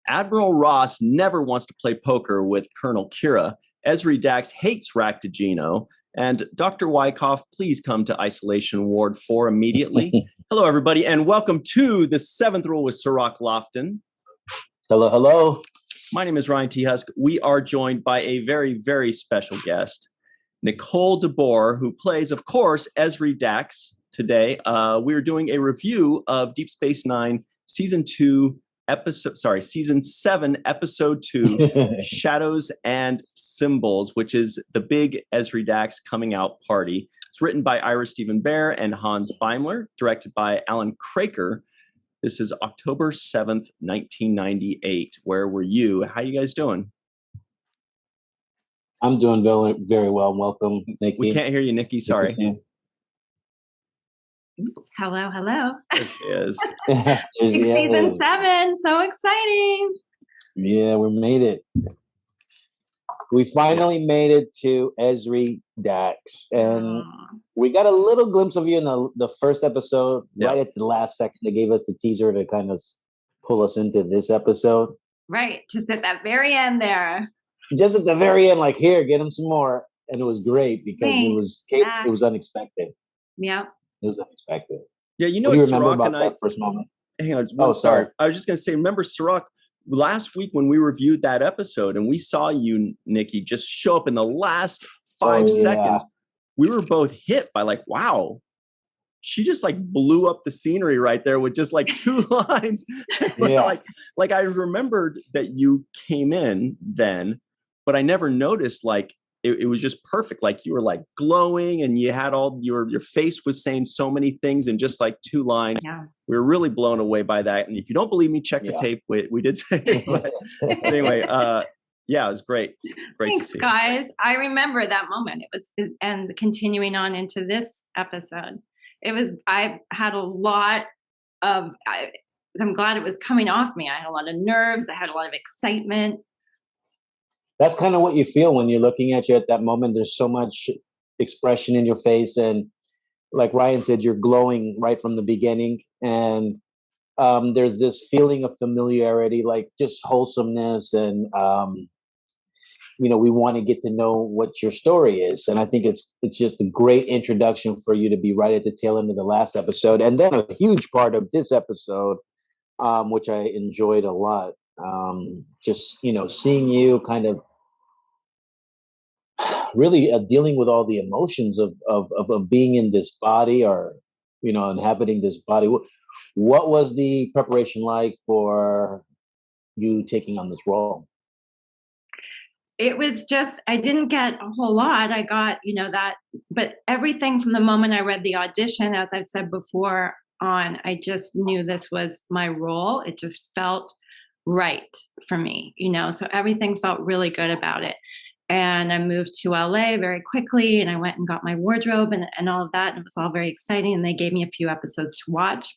Admiral Ross never wants to play poker with Colonel Kira. Esri Dax hates Ractigino. And Dr. Wyckoff, please come to Isolation Ward 4 immediately. Hello, everybody, and welcome to the 7th Rule with Cirroc Lofton. Hello, hello. My name is Ryan T. Husk. We are joined by a very, very special guest, NICOLE DEBOER, who plays, of course, Esri Dax today. We are doing a review of Deep Space Nine, Season 7, Episode 2, Shadows and Symbols, which is the big Esri Dax coming out party. It's written by Ira Steven Behr and Hans Beimler, directed by Alan Craker. This is October 7th, 1998. Where were you? How you guys doing? I'm doing very, very well. Welcome, Nikki. We can't hear you, Nikki. Sorry. Hello, hello. There she is. Season 7, so exciting. Yeah, we made it. We finally made it to Esri Dax. And we got a little glimpse of you in the first episode, right at the last second. They gave us the teaser to kind of pull us into this episode. Right, just at that very end there. Just at the very end, like, here, get him some more. And it was great because it was unexpected. Yeah. It was unexpected. Yeah, you know what what do you remember Cirroc about and I... that first moment? Hang on. Sorry. I was just going to say, remember Cirroc, last week when we reviewed that episode and we saw you, Nikki, just show up in the last 5 seconds, we were both hit by like, wow, she just like blew up the scenery right there with just like 2 lines. Like I remembered that you came in then, but I never noticed like it was just perfect. Like you were like glowing and you had all your face was saying so many things in just like 2 lines. Yeah. We were really blown away by that. And if you don't believe me, check the tape. We did say it. But anyway, yeah, it was great. Thanks, to see. Guys. I remember that moment. And continuing on into this episode, I had a lot of, I'm glad it was coming off me. I had a lot of nerves. I had a lot of excitement. That's kind of what you feel when you're looking at you at that moment. There's so much expression in your face. And like Ryan said, you're glowing right from the beginning. And there's this feeling of familiarity, like just wholesomeness. And, we want to get to know what your story is. And I think it's just a great introduction for you to be right at the tail end of the last episode. And then a huge part of this episode, which I enjoyed a lot. Just seeing you kind of really dealing with all the emotions of being in this body, or inhabiting this body. What was the preparation like for you taking on this role? It was just, I didn't get a whole lot. I got but everything from the moment I read the audition, as I've said before on, I just knew this was my role. It just felt right for me, so everything felt really good about it. And I moved to LA very quickly, and I went and got my wardrobe and all of that. And it was all very exciting. And they gave me a few episodes to watch.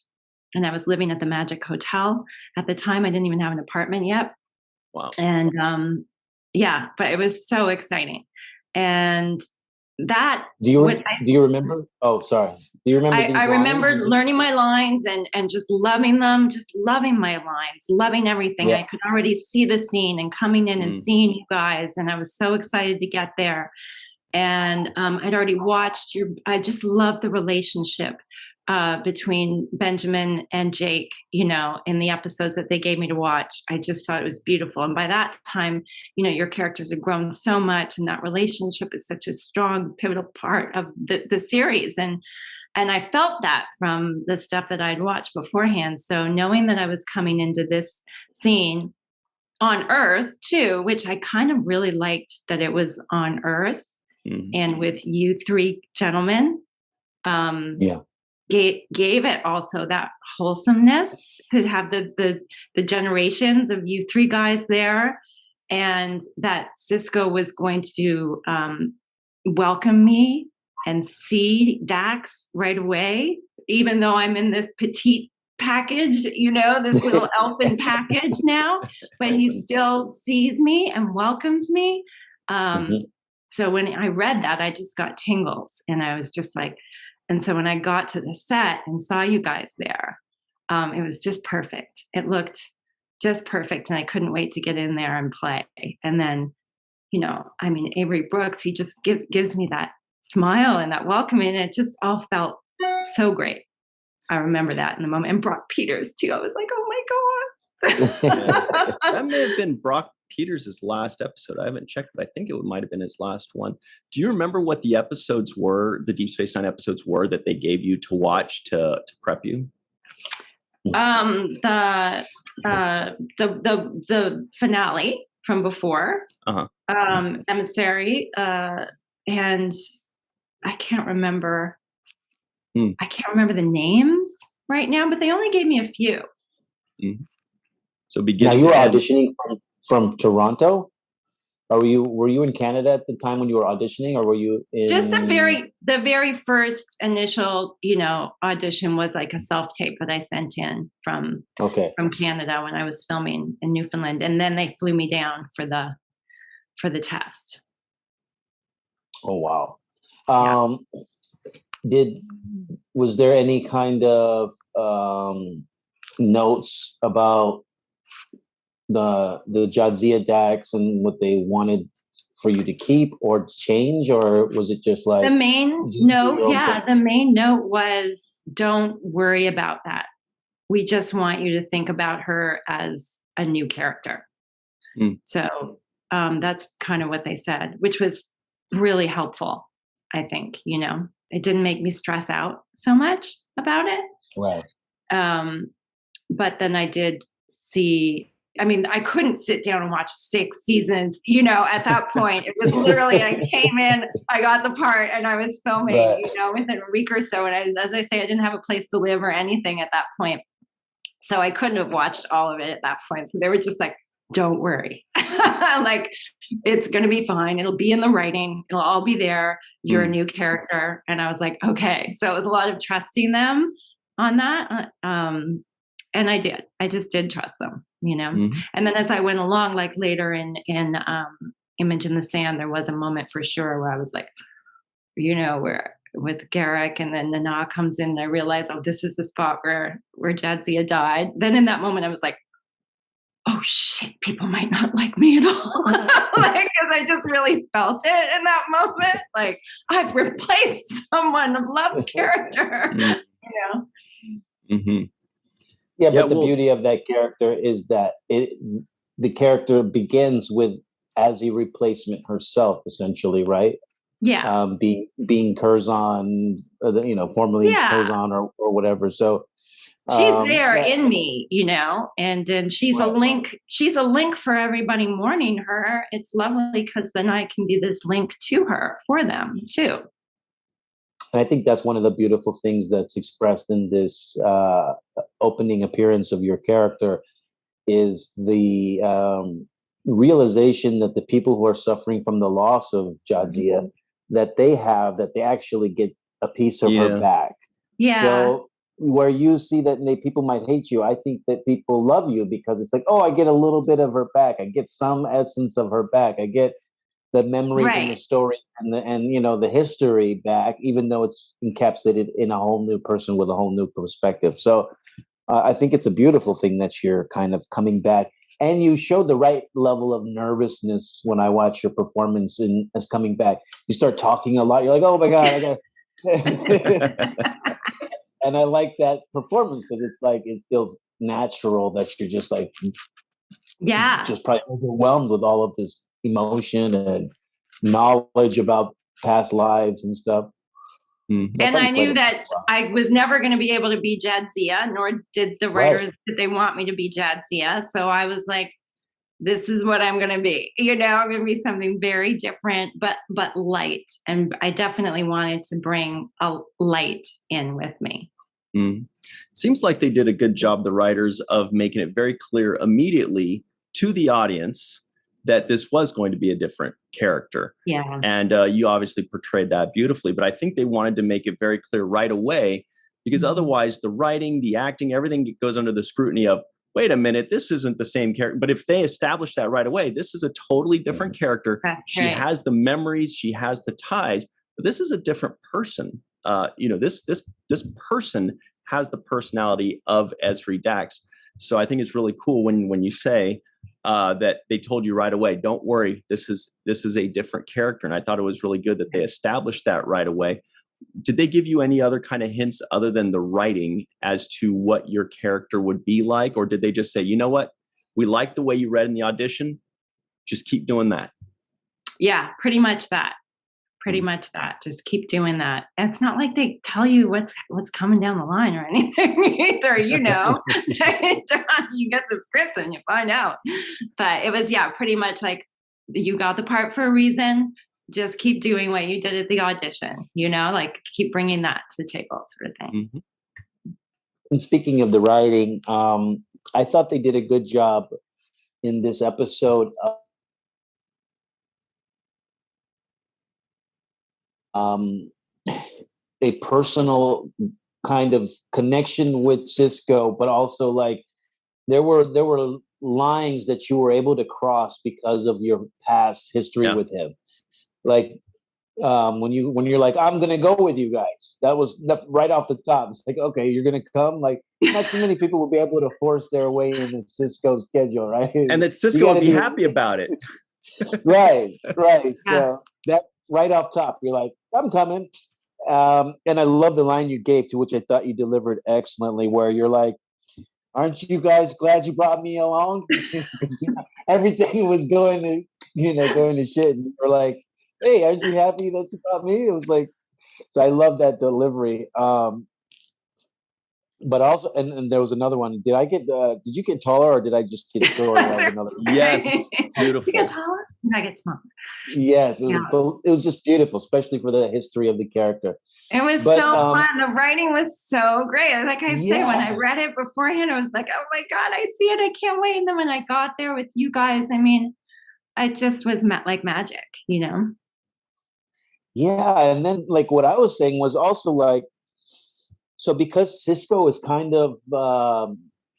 And I was living at the Magic Hotel at the time. I didn't even have an apartment yet. Wow. And but it was so exciting. And that do you remember? Oh, sorry. Do you remember? I remembered learning my lines and just loving them, just loving my lines, loving everything. I could already see the scene and coming in and seeing you guys, and I was so excited to get there. And I'd already watched I just loved the relationship between Benjamin and Jake, in the episodes that they gave me to watch. I just thought it was beautiful. And by that time, your characters have grown so much, and that relationship is such a strong, pivotal part of the series. And I felt that from the stuff that I'd watched beforehand. So knowing that I was coming into this scene on Earth too, which I kind of really liked that it was on Earth and with you 3 gentlemen, gave it also that wholesomeness to have the generations of you 3 guys there, and that Sisko was going to welcome me and see Dax right away, even though I'm in this petite package, this little elfin package now, but he still sees me and welcomes me. So when I read that, I just got tingles, and I was just like, and so when I got to the set and saw you guys there, it was just perfect. It looked just perfect. And I couldn't wait to get in there and play. And then, you know, I mean, Avery Brooks, he just gives me that smile and that welcome, and it just all felt so great. I remember that in the moment. And Brock Peters too. I was like, oh my God. That may have been Brock Peters' last episode. I haven't checked, but I think it might have been his last one. Do you remember what the episodes were, the Deep Space Nine episodes were that they gave you to watch to prep you? The finale from before, Emissary, and I can't remember. I can't remember the names right now, but they only gave me a few. Mm-hmm. So beginning. Now you were auditioning from Toronto, or were you in Canada at the time when you were auditioning, or were you in? Just the very first initial, you know, audition was like a self tape that I sent in from Canada when I was filming in Newfoundland, and then they flew me down for the test. Oh wow! Was there any kind of notes about the Jadzia Dax and what they wanted for you to keep or change, or was it just like the main note? Yeah, the main note was, don't worry about that. We just want you to think about her as a new character. So that's kind of what they said, which was really helpful. I think, you know, it didn't make me stress out so much about it. Right. But then I did see, I mean, I couldn't sit down and watch 6 seasons, you know, at that point. It was literally, I came in, I got the part, and I was filming, you know, within a week or so. And as I say, I didn't have a place to live or anything at that point. So I couldn't have watched all of it at that point. So they were just like, don't worry. Like, it's going to be fine. It'll be in the writing. It'll all be there. You're a new character. And I was like, okay. So it was a lot of trusting them on that. And I did. I just did trust them, you know. And then as I went along, like later in Image in the Sand, there was a moment for sure where I was like, you know, where with Garrick, and then Nana comes in, and I realized, oh, this is the spot where Jadzia died. Then in that moment, I was like, oh shit, people might not like me at all. Like, because I just really felt it in that moment. Like, I've replaced someone, a loved character, you know? Mm-hmm. Yeah, but the beauty of that character is that the character begins with as a replacement herself, essentially, right? Yeah. Being Curzon, you know, formerly Curzon or whatever. So she's there in me, you know, and she's a link. She's a link for everybody mourning her. It's lovely because then I can be this link to her for them too. And I think that's one of the beautiful things that's expressed in this opening appearance of your character is the realization that the people who are suffering from the loss of Jadzia, that they actually get a piece of her back. Yeah. So where you see that people might hate you, I think that people love you because it's like, oh, I get a little bit of her back. I get some essence of her back. I get the memories and the story and you know, the history back, even though it's encapsulated in a whole new person with a whole new perspective. So I think it's a beautiful thing that you're kind of coming back. And you showed the right level of nervousness when I watch your performance as coming back. You start talking a lot. You're like, oh my God, I got. And I like that performance because it's like it feels natural that you're just like, just probably overwhelmed with all of this emotion and knowledge about past lives and stuff. And I knew that I was never going to be able to be Jadzia, nor did the writers that they want me to be Jadzia. So I was like, this is what I'm going to be. You know, I'm going to be something very different, but light. And I definitely wanted to bring a light in with me. Seems like they did a good job, the writers, of making it very clear immediately to the audience that this was going to be a different character. Yeah. And you obviously portrayed that beautifully, but I think they wanted to make it very clear right away because otherwise the writing, the acting, everything goes under the scrutiny of, wait a minute, this isn't the same character. But if they establish that right away, this is a totally different character. She has the memories, she has the ties, but this is a different person. You know, this person has the personality of Ezri Dax. So I think it's really cool when you say that they told you right away, don't worry, this is a different character. And I thought it was really good that they established that right away. Did they give you any other kind of hints other than the writing as to what your character would be like? Or did they just say, you know what, we like the way you read in the audition, just keep doing that? Yeah, pretty much that. Pretty much that. Just keep doing that. It's not like they tell you what's coming down the line or anything either, you know. You get the script and you find out. But it was, pretty much like, you got the part for a reason. Just keep doing what you did at the audition, you know, like keep bringing that to the table, sort of thing. Mm-hmm. And speaking of the writing, I thought they did a good job in this episode. A personal kind of connection with Sisko, but also like there were lines that you were able to cross because of your past history with him. Like when you're like, I'm gonna go with you guys. That was right off the top. It's like, okay, you're gonna come. Like, not too many people will be able to force their way into Cisco's schedule, right? And that Sisko would be happy about it. Right. So that right off top, you're like, I'm coming. And I love the line you gave, to which I thought you delivered excellently, where you're like, aren't you guys glad you brought me along? Because everything was going to shit. And you're like, hey, aren't you happy that you brought me? It was like, so I love that delivery. But also, and there was another one. Did you get taller, or did I just get shorter? Another one? Yes, beautiful. You get taller? I get smaller. Yes, it was just beautiful, especially for the history of the character. It was so fun. The writing was so great. Like I say, when I read it beforehand, I was like, oh my God, I see it. I can't wait. And then when I got there with you guys, I mean, it just was like magic, you know? Yeah. And then like what I was saying was also like, so because Sisko is kind of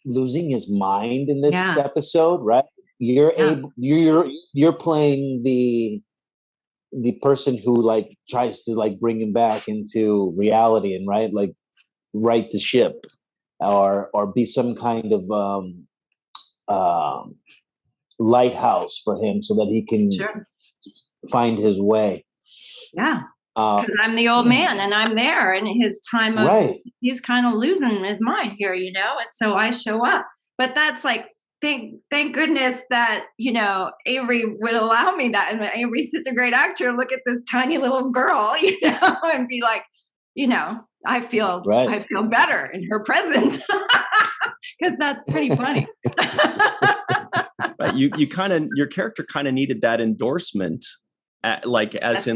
losing his mind in this episode, right? You're playing the person who like tries to like bring him back into reality and like right the ship or be some kind of lighthouse for him so that he can find his way. Yeah. Because I'm the old man and I'm there in his time of, he's kind of losing his mind here, you know? And so I show up. But that's like, thank goodness that, you know, Avery would allow me that. And Avery's such a great actor. Look at this tiny little girl, you know, and be like, you know, I feel better in her presence. Because that's pretty funny. Right. Your character kind of needed that endorsement. That's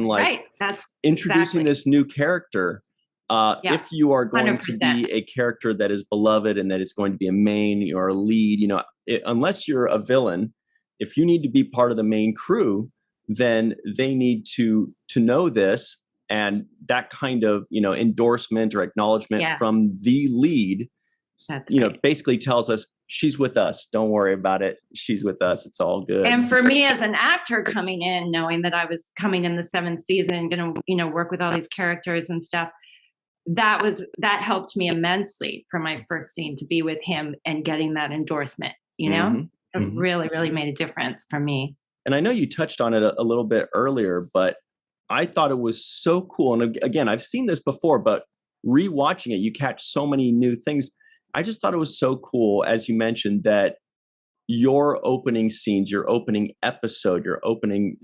introducing this new character. If you are going 100%. To be a character that is beloved and that is going to be a main or a lead, you know, unless you're a villain, if you need to be part of the main crew, then they need to know this, and that kind of, you know, endorsement or acknowledgement from the lead, basically tells us, she's with us. Don't worry about it. She's with us. It's all good. And for me as an actor coming in, knowing that I was coming in the 7th season, going to, you know, work with all these characters and stuff, that helped me immensely for my first scene to be with him and getting that endorsement, you know, it really, really made a difference for me. And I know you touched on it a little bit earlier, but I thought it was so cool. And again, I've seen this before, but rewatching it, you catch so many new things. I just thought it was so cool, as you mentioned, that your opening scenes, your opening episode, your opening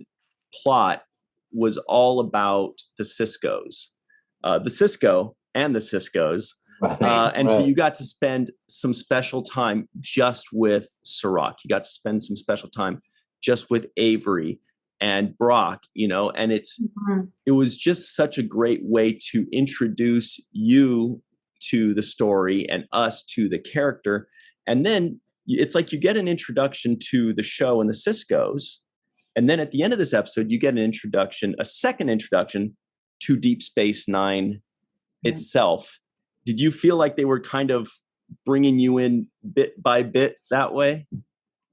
plot was all about the Siskos, the Sisko and the Siskos. So you got to spend some special time just with Cirroc. You got to spend some special time just with Avery and Brock, you know, and it was just such a great way to introduce you to the story and us to the character. And then it's like you get an introduction to the show and the Siskos. And then at the end of this episode, you get a second introduction to Deep Space Nine itself. Did you feel like they were kind of bringing you in bit by bit that way?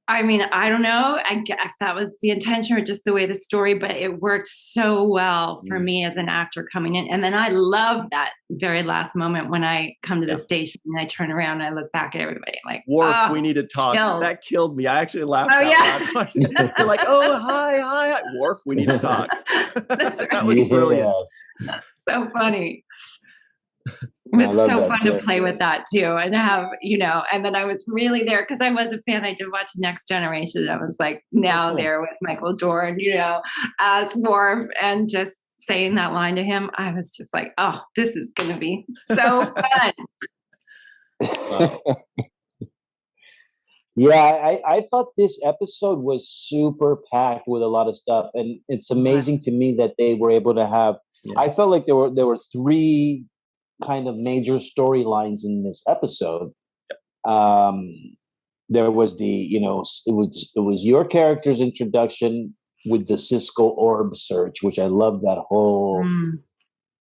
I mean, I don't know if that was the intention or just the way the story, but it worked so well for me as an actor coming in. And then I love that very last moment when I come to the station and I turn around and I look back at everybody like, Worf, we need to talk. That killed me. I actually laughed out loud. They're like, oh, hi. Worf, we need to talk. That was brilliant. That's so funny. It was so fun to play with that too, and have, and then I was really there because I was a fan. I did watch Next Generation. I was like there with Michael Dorn, as Worf, and just saying that line to him. I was just like, oh, this is going to be so fun. Wow. Yeah, I thought this episode was super packed with a lot of stuff, and it's amazing to me that they were able to have. I felt like there were three kind of major storylines in this episode. There was the, it was your character's introduction with the Sisko orb search, which I love that whole.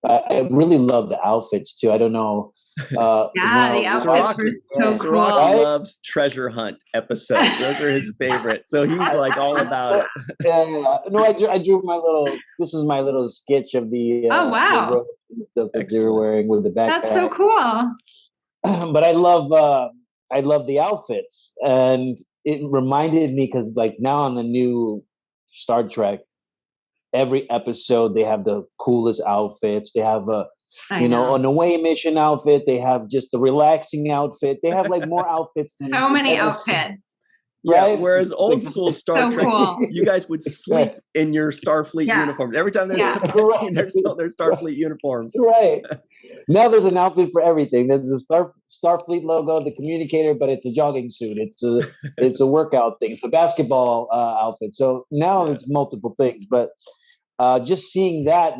I really love the outfits too. I don't know. The outfits were so cool. Cirroc loves treasure hunt episodes. Those are his favorite. So he's like all about it. No, I drew my little. This is my little sketch of the. Oh wow! The stuff that they were wearing with the backpack. That's so cool. But I love the outfits, and it reminded me because like now on the new Star Trek, every episode they have the coolest outfits. They have an away mission outfit. They have just the relaxing outfit. They have like more outfits than so many outfits. Yeah, right? whereas old school Star Trek, you guys would sleep in your Starfleet uniforms. Every time there's a scene, there's their Starfleet uniforms. Right. Now there's an outfit for everything. There's a Starfleet logo, the communicator, but it's a jogging suit. It's a workout thing. It's a basketball outfit. So now it's multiple things. But just seeing that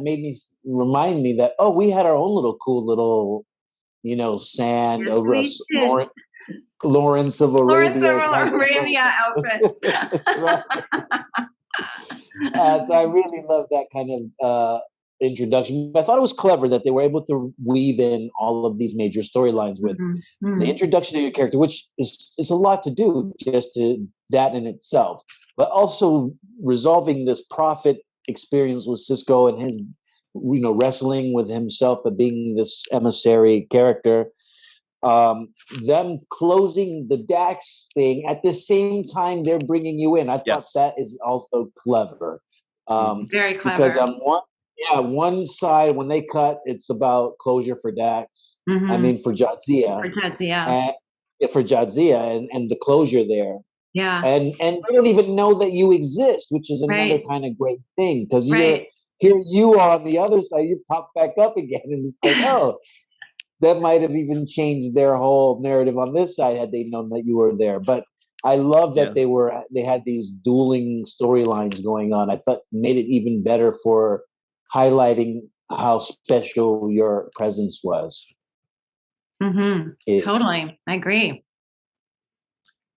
remind me that, we had our own little cool little, sand over us. Lawrence of Arabia outfits. So I really love that kind of introduction. I thought it was clever that they were able to weave in all of these major storylines with the introduction of your character, which is a lot to do just to that in itself, but also resolving this prophet experience with Sisko and his, wrestling with himself and being this emissary character. Them closing the Dax thing at the same time they're bringing you in. I thought that is also clever. Very clever. Because on one side, when they cut, it's about closure for Dax. I mean, for Jadzia. For Jadzia and the closure there. Yeah. And they don't even know that you exist, which is another kind of great thing. Because here you are on the other side, you pop back up again. And it's like, that might have even changed their whole narrative on this side had they known that you were there. But I love that they had these dueling storylines going on. I thought made it even better for highlighting how special your presence was. Totally. I agree.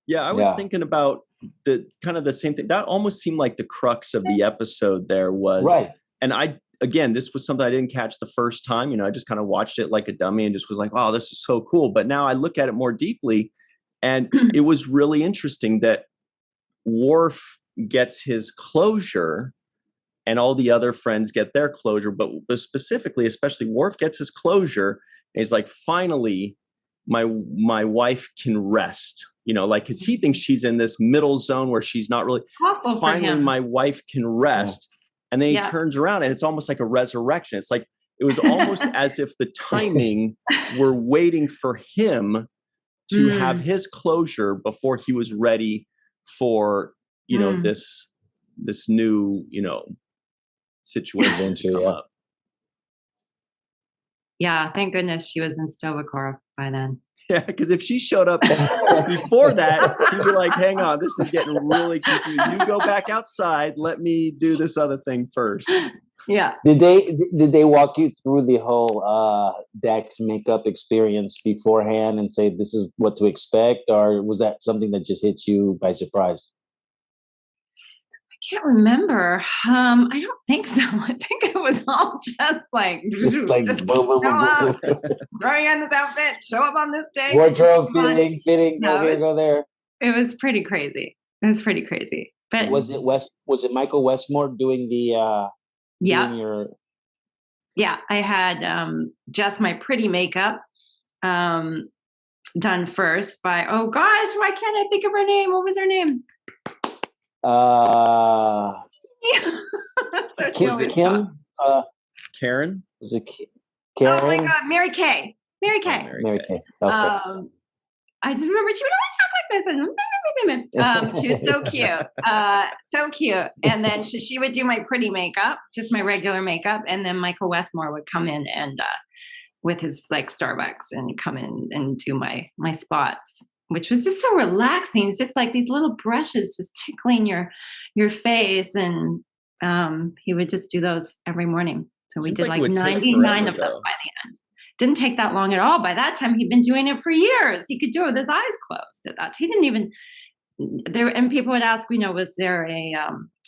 Yeah, I was thinking about the same thing. That almost seemed like the crux of the episode there was. Right. And again, this was something I didn't catch the first time. I just kind of watched it like a dummy and just was like, wow, this is so cool. But now I look at it more deeply, and it was really interesting that Worf gets his closure and all the other friends get their closure. But specifically, especially Worf gets his closure. And he's like, finally, my wife can rest. Because he thinks she's in this middle zone where she's not really. Finally, my wife can rest. And then he turns around and it's almost like a resurrection. It's like, it was almost as if the timing were waiting for him to have his closure before he was ready for, this new, situation to come up. Yeah. Thank goodness she was in Stovacora by then. Yeah, because if she showed up before that, he'd be like, hang on, this is getting really confusing. You go back outside. Let me do this other thing first. Yeah. Did they walk you through the whole Dax makeup experience beforehand and say this is what to expect? Or was that something that just hit you by surprise? I can't remember. I don't think so. I think it was all just like throw you in this outfit, show up on this day. Wardrobe fitting, No, go here, go there. It was pretty crazy. It was pretty crazy. But Was it Michael Westmore doing the yeah, doing your yeah, I had just my pretty makeup done first by, oh gosh, why can't I think of her name? What was her name? Was it Kim? Karen? Was it Karen? Oh my God, Mary Kay. Mary Kay. Mary Kay. Okay. I just remember she would always talk like this, and she was so cute, so cute. And then she would do my pretty makeup, just my regular makeup, and then Michael Westmore would come in and with his like Starbucks and come in and do my spots, which was just so relaxing. It's just like these little brushes just tickling your face, and he would just do those every morning. So we did like 99 of them by the end. Didn't take that long at all. By that time, he'd been doing it for years. He could do it with his eyes closed at that. He didn't even there. And people would ask, was there a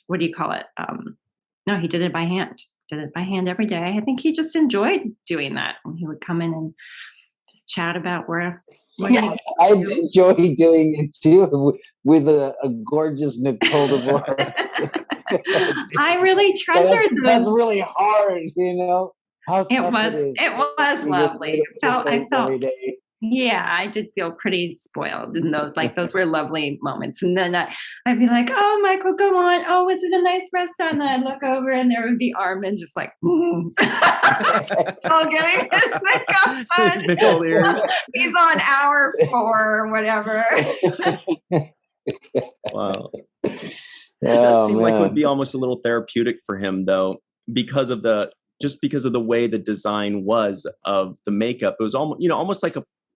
what do you call it? No, he did it by hand. Did it by hand every day. I think he just enjoyed doing that. And he would come in and just chat about where. Yeah, I enjoy doing it too with a gorgeous Nicole DeBoeer. I really treasured them. That's really hard, you know. It was lovely. I felt, yeah, I did feel pretty spoiled, and those were lovely moments. And then I'd be like, "Oh, Michael, go on. Oh, was it a nice restaurant?" And I'd look over, and there would be Armin, just like, all getting his makeup done. He's on hour 4 or whatever. Wow. It does seem like it would be almost a little therapeutic for him, though, because of the way the design was of the makeup. It was almost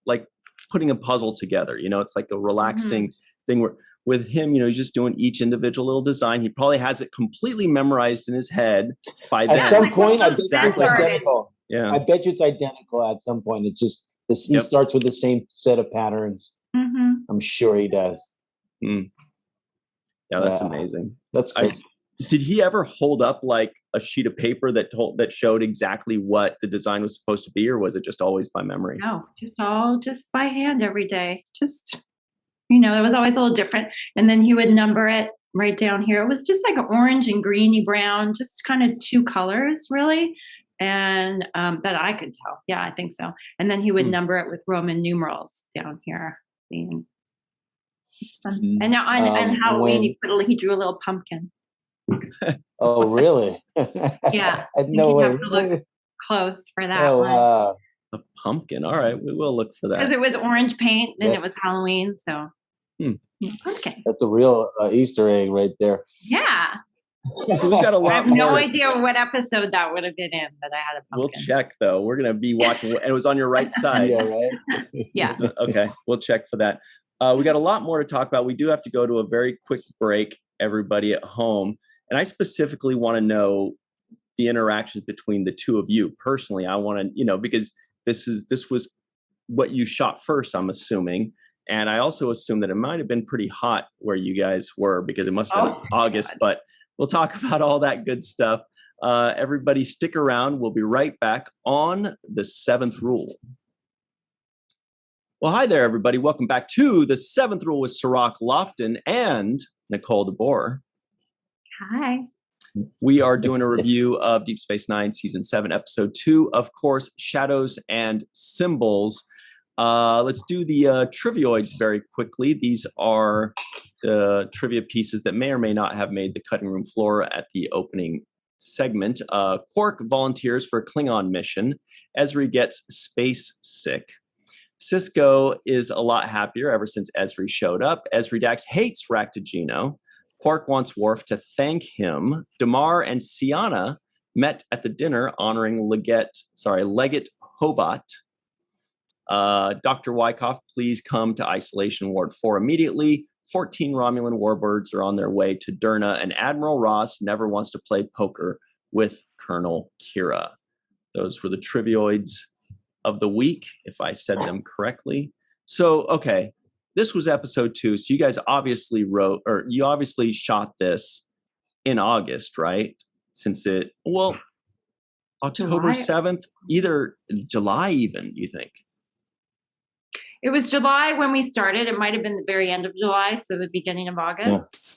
like putting a puzzle together. It's like a relaxing thing where with him, he's just doing each individual little design. He probably has it completely memorized in his head by then. At some point, I bet it's identical. Yeah, I bet you it's identical at some point. It's just he starts with the same set of patterns. Mm-hmm. I'm sure he does. Mm. Yeah, that's amazing. That's great. Did he ever hold up like a sheet of paper that showed exactly what the design was supposed to be, or was it just always by memory? No, just by hand every day. Just, it was always a little different. And then he would number it right down here. It was just like an orange and greeny brown, just kind of 2 colors really. And that I could tell. Yeah, I think so. And then he would number it with Roman numerals down here. And now on Halloween, he drew a little pumpkin. Oh, really? Yeah. I know. Have to look close for that one. A pumpkin. All right, we will look for that. Because it was orange paint and it was Halloween, so pumpkin. That's a real Easter egg right there. Yeah. So we've got a lot. I have no idea what episode that would have been in, but I had a pumpkin. We'll check though. We're gonna be watching, and it was on your right side. Yeah, right. Yeah. So, okay, we'll check for that. We got a lot more to talk about. We do have to go to a very quick break, everybody at home. And I specifically want to know the interactions between the two of you. Personally, I want to, because this was what you shot first, I'm assuming. And I also assume that it might have been pretty hot where you guys were, because it must have been August, but we'll talk about all that good stuff. Everybody stick around. We'll be right back on The 7th Rule. Well, hi there, everybody. Welcome back to The 7th Rule with Cirroc, Lofton, and Nicole DeBoeer. Hi. We are doing a review of Deep Space Nine, Season 7, Episode 2, of course, Shadows and Symbols. Let's do the trivioids very quickly. These are the trivia pieces that may or may not have made the cutting room floor at the opening segment. Quark volunteers for a Klingon mission. Ezri gets space sick. Sisko is a lot happier ever since Ezri showed up. Ezri Dax hates Raktajino. Quark wants Worf to thank him. Damar and Siana met at the dinner honoring Legate Hovat. Dr. Wyckoff, please come to Isolation Ward 4 immediately. 14 Romulan warbirds are on their way to Derna, and Admiral Ross never wants to play poker with Colonel Kira. Those were the trivioids of the week, if I said them correctly. So, okay. This was episode 2, so you guys obviously shot this in August, right? Since October July? 7th, either July even, you think? It was July when we started. It might have been the very end of July, so the beginning of August. Yeah.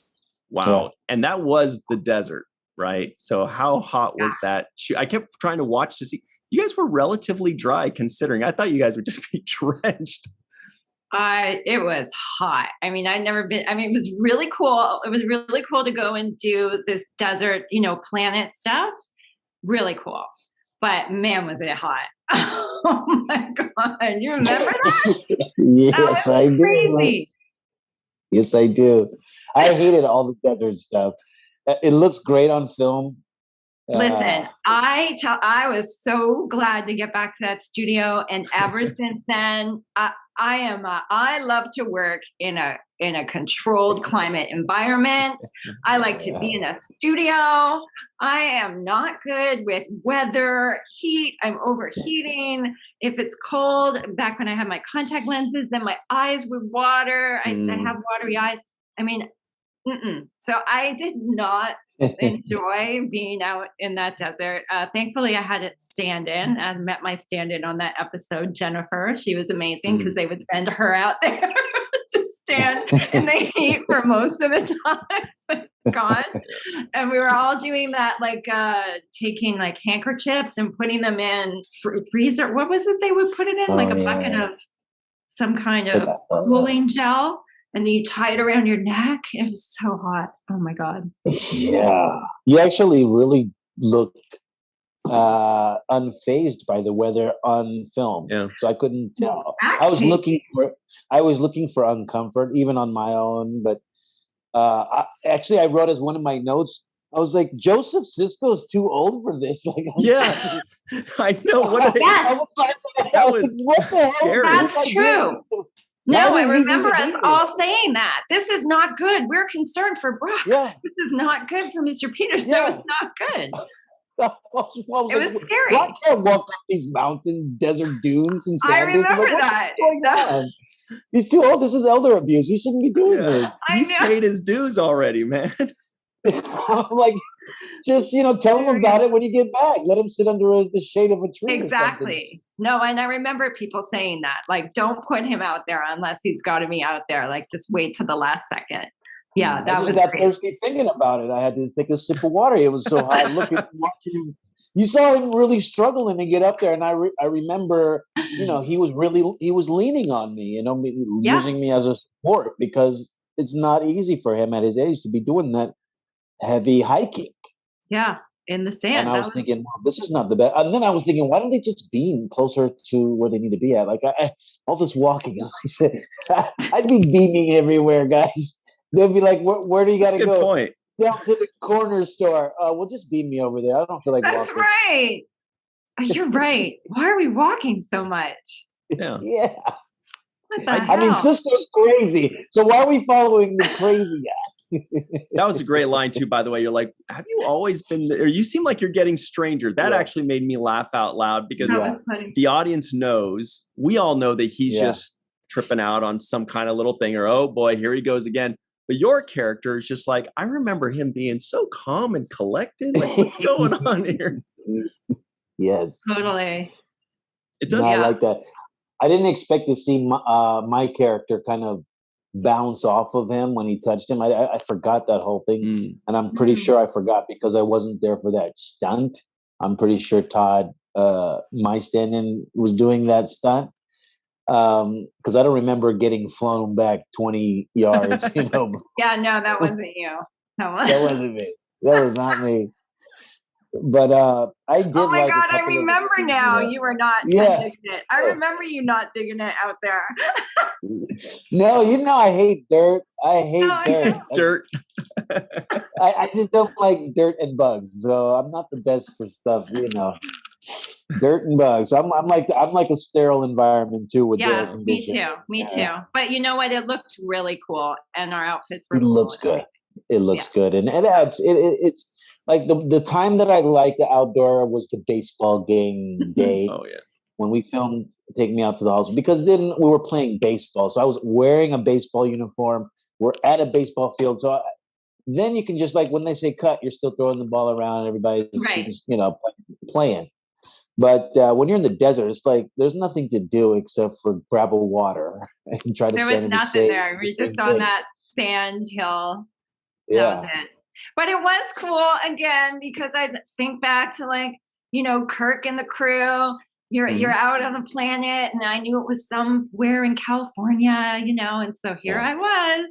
Wow. Yeah. And that was the desert, right? So how hot was that? I kept trying to watch to see. You guys were relatively dry considering. I thought you guys would just be drenched. It was hot. I mean, I'd never been, I mean, it was really cool. It was really cool to go and do this desert, planet stuff. Really cool. But man, was it hot. Oh my God. You remember that? Yes, I do. Crazy. Yes, I do. I hated all the desert stuff. It looks great on film. Listen, I was so glad to get back to that studio, and ever since then, I love to work in a controlled climate environment. I like to be in a studio. I am not good with weather, heat. I'm overheating. If it's cold, back when I had my contact lenses, then my eyes would water. I have watery eyes. I mean, so I did not enjoy being out in that desert. Thankfully, I had a stand-in. I met my stand-in on that episode, Jennifer. She was amazing because they would send her out there to stand in the heat for most of the time. God. And we were all doing that, like taking like handkerchiefs and putting them in freezer. What was it they would put it in? Like a bucket of some kind of cooling gel. And then you tie it around your neck. It was so hot. Oh my God. Yeah. You actually really look unfazed by the weather on film. Yeah. So I couldn't tell. Acting. I was looking for uncomfort, even on my own. But I wrote as one of my notes, I was like, Joseph Sisko's too old for this. Like, yeah. I know. What the hell? Scary. That's true. No, I remember us all saying that. This is not good. We're concerned for Brock. Yeah. This is not good for Mr. Peters. Yeah. That was not good. It was scary. Brock can't walk up these mountain desert dunes and sand I remember dunes. that. What's going on? He's too old. This is elder abuse. He shouldn't be doing this. He's paid his dues already, man. I'm like, just tell him about it when you get back. Let him sit under the shade of a tree. Exactly. No, and I remember people saying that, like, don't put him out there unless he's got to be out there. Like, just wait till the last second. Yeah, that was. I got thirsty thinking about it. I had to take a sip of water. It was so hot. Watching him. You saw him really struggling to get up there, and I remember, he was leaning on me, using me as a support because it's not easy for him at his age to be doing that heavy hiking. Yeah, in the sand. And I was thinking, well, this is not the best. And then I was thinking, why don't they just beam closer to where they need to be at? Like all this walking, I said, I'd be beaming everywhere, guys. They'll be like, where do you got to go? Good point. Down to the corner store. Well, just beam me over there. I don't feel like walking. That's right. You're right. Why are we walking so much? Yeah. Yeah. What the hell? I mean, Sisko's crazy. So why are we following the crazy guy? That was a great line too, by the way. You're like, have you always been there? You seem like you're getting stranger. That actually made me laugh out loud because the audience knows, we all know that he's just tripping out on some kind of little thing or, oh boy, here he goes again. But your character is just like, I remember him being so calm and collected. Like, what's going on here? Yes. Totally. It does. No, I like that. I didn't expect to see my character kind of bounce off of him when he touched him. I forgot that whole thing. And I'm pretty sure I forgot because I wasn't there for that stunt. I'm pretty sure Todd, my stand-in, was doing that stunt. Because I don't remember getting flown back 20 yards, Yeah, no, that wasn't you. That wasn't me. That was not me. But I did. Oh my like God, I remember now. You were not digging it. I remember you not digging it out there. No, I hate dirt. I hate dirt. I just don't like dirt and bugs. So I'm not the best for stuff, Dirt and bugs. I'm like a sterile environment too with dirt. Me too. But you know what? It looked really cool, and our outfits were. It looks good. It looks good, and it adds. It's like the time that I liked the outdoor was the baseball game day. Oh yeah. When we filmed Take Me Out to the House, because then we were playing baseball, so I was wearing a baseball uniform. We're at a baseball field, so then you can just, like, when they say cut, you're still throwing the ball around. Everybody's playing. But when you're in the desert, it's like there's nothing to do except for grab a water and try to There stand was in the nothing shade. there. We were just on that sand hill. That Yeah. was it. But it was cool again because I think back to like, you know, Kirk and the crew. You're out on the planet, and I knew it was somewhere in California, you know, and so here I was.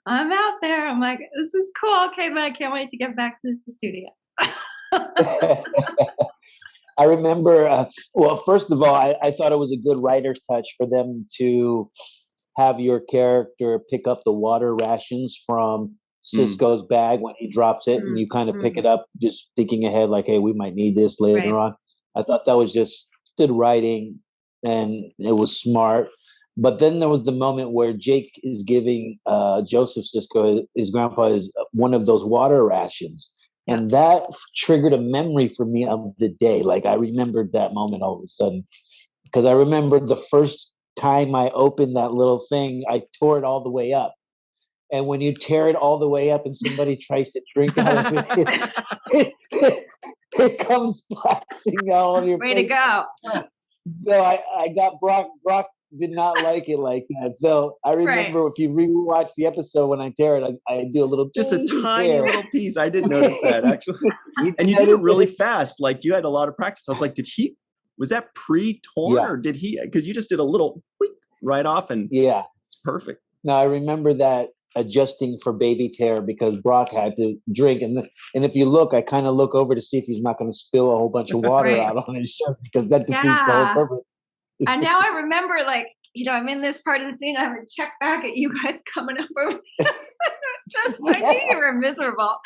I'm out there. I'm like, this is cool. Okay, but I can't wait to get back to the studio. I remember, well, first of all, I thought it was a good writer's touch for them to have your character pick up the water rations from Sisko's bag when he drops it, and you kind of pick it up, just thinking ahead, like, hey, we might need this later on. I thought that was just good writing, and it was smart. But then there was the moment where Jake is giving Joseph Sisko, his grandpa, is one of those water rations. And that triggered a memory for me of the day. Like I remembered that moment all of a sudden, because I remember the first time I opened that little thing, I tore it all the way up. And when you tear it all the way up and somebody tries to drink out of it, it comes splashing out on your face. Way to go. So I got Brock did not like it like that. So I remember if you rewatch the episode when I tear it, I do a little just a tiny little piece. I did notice that actually. And you did it really fast. Like you had a lot of practice. I was like, was that pre-torn or did he, because you just did a little right off and it's perfect. No, I remember that adjusting for baby tear because Brock had to drink. And if you look, I kind of look over to see if he's not going to spill a whole bunch of water out on his shirt because that defeats the whole purpose. And now I remember, like, you know, I'm in this part of the scene. I would check back at you guys coming up over. Just I knew you were miserable.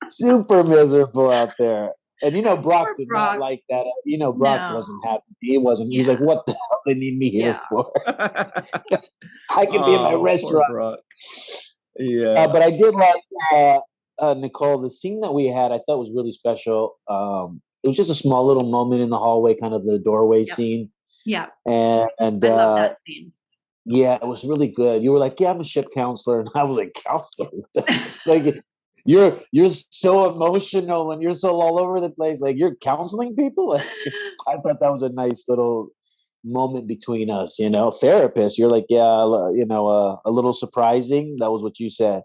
Super miserable out there. And you know, Brock did not like that. You know, Brock wasn't happy. He wasn't. He was like, "What the hell do they need me here for? I can be in my restaurant." Yeah. But I did like Nicole. The scene that we had, I thought was really special. It was just a small little moment in the hallway, kind of the doorway scene. Yeah. And I love that scene. Yeah, it was really good. You were like, "Yeah, I'm a ship counselor," and I was like, "Counselor?" Like, you're so emotional and you're so all over the place. Like, you're counseling people. Like, I thought that was a nice little moment between us. You know, therapist. You're like, yeah, you know, a little surprising. That was what you said.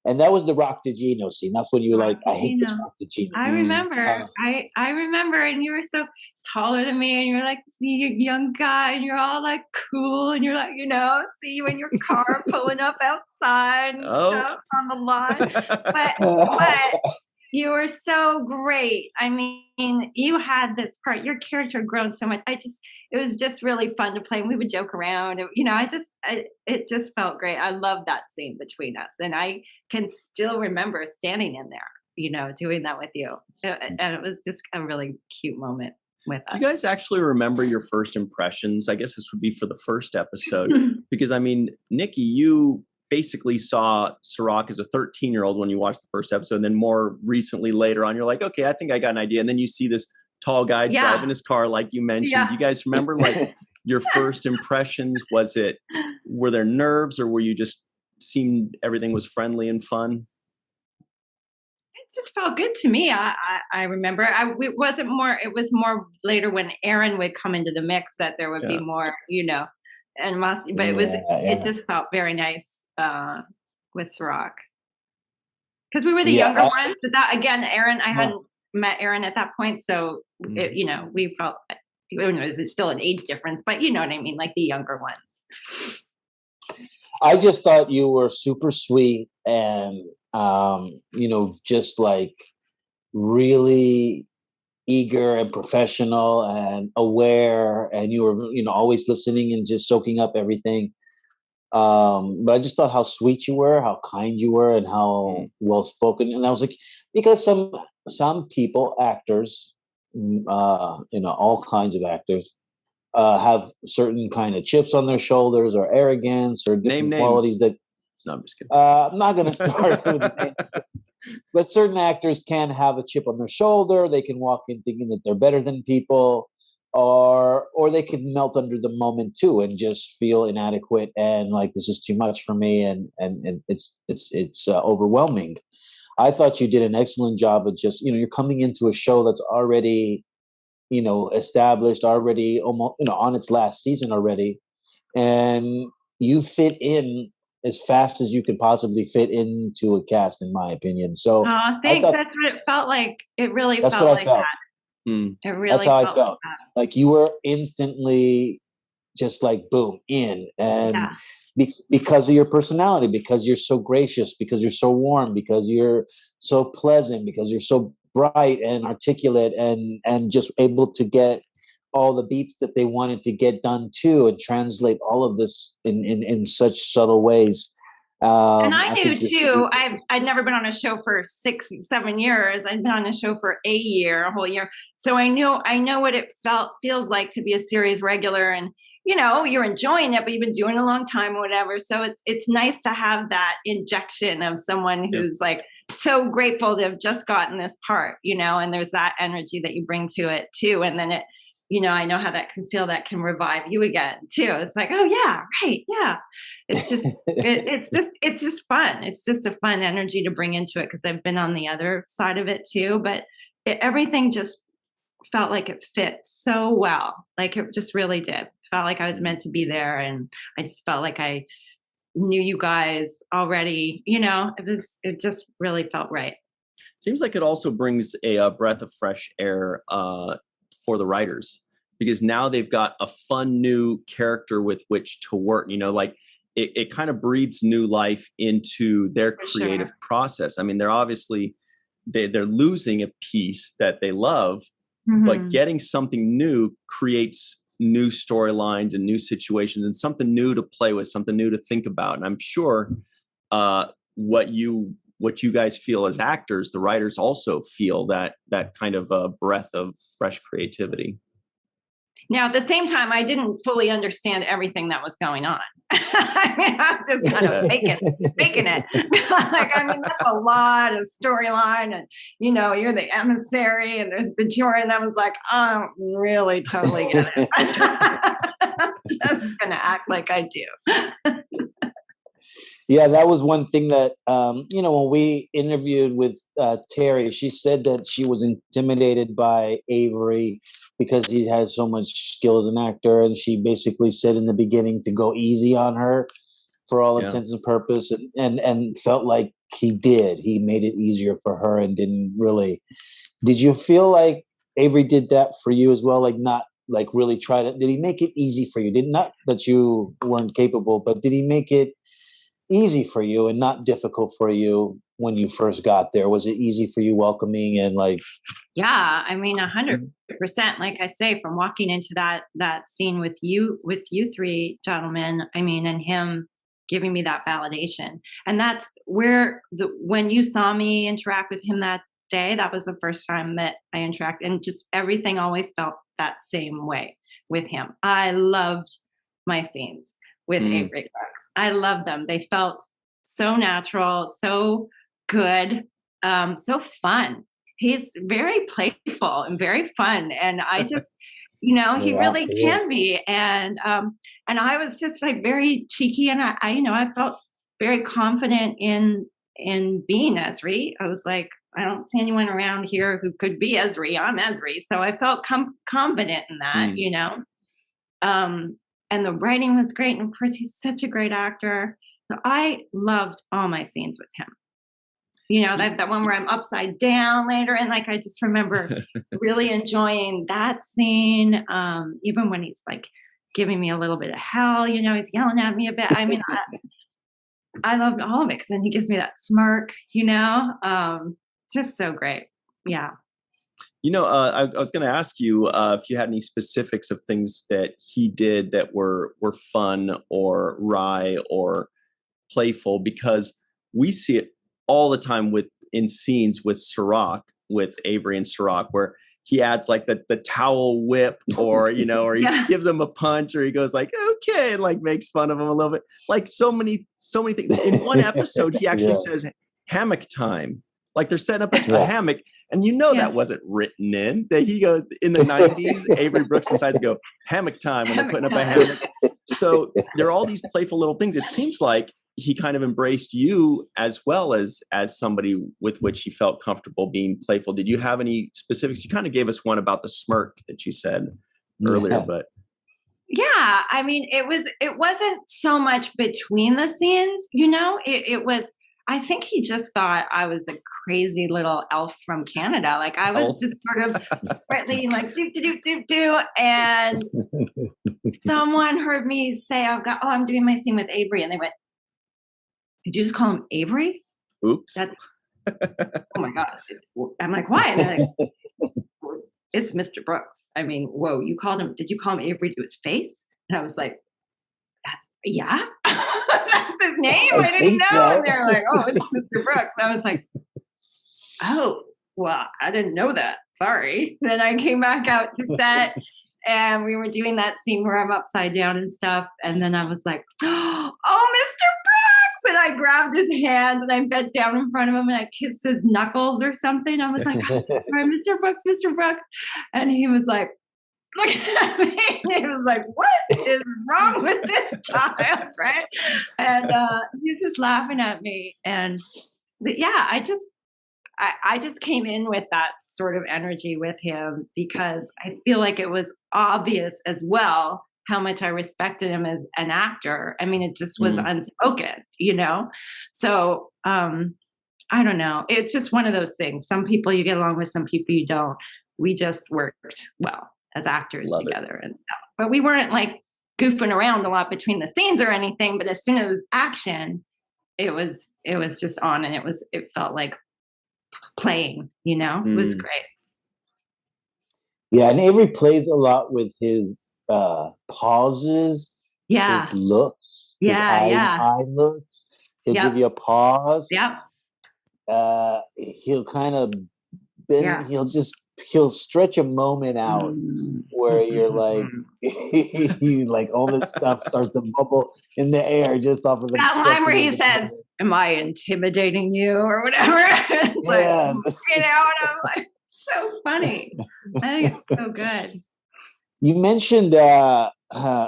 And that was the Rock DiGino scene. That's when you were like, I hate this Rock DiGino. I remember. I remember, and you were so taller than me, and you're like, see you young guy, and you're all like cool, and you're like, you know, see you in your car pulling up outside and stuff on the lawn. But you were so great. I mean, you had this part. Your character had grown so much. It was just really fun to play. And we would joke around. You know, it just felt great. I love that scene between us. And I can still remember standing in there, you know, doing that with you. And it was just a really cute moment with us. Do you guys actually remember your first impressions? I guess this would be for the first episode. Because, I mean, Nikki, you basically saw Cirroc as a 13-year-old when you watched the first episode. And then more recently later on, you're like, okay, I think I got an idea. And then you see this tall guy driving his car, like you mentioned. Do you guys remember like your first impressions? Were there nerves, or were you just seemed everything was friendly and fun? It just felt good to me. I remember it was more later when Aron would come into the mix that there would be more, you know, and but it just felt very nice with Cirroc. Because we were the younger ones. That again, Aron, I hadn't met Aron at that point, so you know, we felt it was still an age difference, but you know what I mean, like the younger ones. I just thought you were super sweet and you know, just like really eager and professional and aware, and you were, you know, always listening and just soaking up everything. But I just thought how sweet you were, how kind you were, and how well spoken. And I was like, because some people, actors, you know, all kinds of actors, have certain kind of chips on their shoulders or arrogance or different qualities that. No, I'm just kidding. I'm not going to start with the names. But certain actors can have a chip on their shoulder. They can walk in thinking that they're better than people, or they can melt under the moment too and just feel inadequate and like this is too much for me and it's overwhelming. I thought you did an excellent job of just, you're coming into a show that's already, established, already almost, on its last season already. And you fit in as fast as you could possibly fit into a cast, in my opinion. So thanks. That's what it felt like. It really that's felt what I like felt. that. It really that's how felt I felt. Like you were instantly just like boom in, and because of your personality, because you're so gracious, because you're so warm, because you're so pleasant, because you're so bright and articulate, and just able to get all the beats that they wanted to get done too, and translate all of this in such subtle ways. And I knew too, I'd never been on a show for 6-7 years. I'd been on a show for a whole year. So I know what it feels like to be a series regular, and you're enjoying it, but you've been doing it a long time or whatever. So it's nice to have that injection of someone who's like so grateful to have just gotten this part, and there's that energy that you bring to it too. And then it, I know how that can feel, that can revive you again too. It's like, oh yeah, right. Yeah. It's just, it's just fun. It's just a fun energy to bring into it, because I've been on the other side of it too, but everything just felt like it fit so well. Like it just really did. Felt like I was meant to be there. And I just felt like I knew you guys already, it just really felt right. Seems like it also brings a breath of fresh air for the writers, because now they've got a fun new character with which to work. Like it kind of breathes new life into their creative process. I mean, they're obviously they're losing a piece that they love, but getting something new creates new storylines and new situations and something new to play with, something new to think about. And I'm sure what you guys feel as actors, the writers also feel that kind of breath of fresh creativity. Now, at the same time, I didn't fully understand everything that was going on. I mean, I was just kind of faking it. That's a lot of storyline, and you're the emissary, and there's Bajor, and I was like, I don't really totally get it. I'm just gonna act like I do. Yeah, that was one thing that, when we interviewed with Terry, she said that she was intimidated by Avery because he has so much skill as an actor. And she basically said in the beginning to go easy on her for all intents and purpose, and felt like he did. He made it easier for her and didn't really. Did you feel like Avery did that for you as well? Like not like really did he make it easy for you? Not that you weren't capable, but did he make it easy for you and not difficult for you when you first got there? Was it easy for you, welcoming and like? Yeah, 100%. Like I say, from walking into that scene with you three gentlemen, and him giving me that validation, and that's where when you saw me interact with him that day, that was the first time that I interacted, and just everything always felt that same way with him. I loved my scenes with Avery Brooks. I love them. They felt so natural, so good, so fun. He's very playful and very fun. And I just, he really can be. And I was just like very cheeky, and I felt very confident in being Esri. I was like, I don't see anyone around here who could be Esri. I'm Esri. So I felt confident in that, and the writing was great. And of course, he's such a great actor. So I loved all my scenes with him. That one where I'm upside down later. And like, I just remember really enjoying that scene. Even when he's like giving me a little bit of hell, he's yelling at me a bit. I loved all of it, because then he gives me that smirk, just so great. Yeah. I was going to ask you if you had any specifics of things that he did that were fun or wry or playful, because we see it all the time in scenes with Cirroc, with Avery and Cirroc, where he adds like the towel whip, or or he gives him a punch, or he goes like, okay, and like makes fun of him a little bit. Like so many things. In one episode, he actually says hammock time. Like they're setting up a hammock, and that wasn't written in. That he goes in the 90s, Avery Brooks decides to go hammock time when they're putting up a hammock. So there are all these playful little things. It seems like he kind of embraced you as well as somebody with which he felt comfortable being playful. Did you have any specifics? You kind of gave us one about the smirk that you said earlier, but yeah, I mean, it wasn't so much between the scenes, it was, I think he just thought I was a crazy little elf from Canada. Like I was just sort of slightly like do do do do, and someone heard me say, I'm doing my scene with Avery, and they went, "Did you just call him Avery?" Oops. Oh my God. I'm like, why? And they're like, it's Mr. Brooks. I mean, whoa, did you call him Avery to his face? And I was like, yeah, that's his name. I didn't know. So. And they're like, oh, it's Mr. Brooks. And I was like, oh, well, I didn't know that. Sorry. Then I came back out to set and we were doing that scene where I'm upside down and stuff. And then I was like, oh, Mr. Brooks. And I grabbed his hands and I bent down in front of him and I kissed his knuckles or something. I was like, I'm sorry, Mr. Brooks, Mr. Brooks. And he was like, look at me. He was like, what is wrong with this child? Right. And he was just laughing at me. And yeah, I just came in with that sort of energy with him because I feel like it was obvious as well how much I respected him as an actor. I mean, it just was unspoken, So I don't know. It's just one of those things. Some people you get along with, some people you don't. We just worked well as actors together and stuff. But we weren't like goofing around a lot between the scenes or anything. But as soon as it was action, it was just on, and it felt like playing. It was great. Yeah, and Avery plays a lot with his pauses, his looks, his eye looks. He'll give you a pause. Yeah. He'll kind of bend. He'll stretch a moment out where you're like, like all this stuff starts to bubble in the air just off of the. That line where he says, "Am I intimidating you?" or whatever. It's like, and I'm like, so funny. I think it's so good. You mentioned Aron,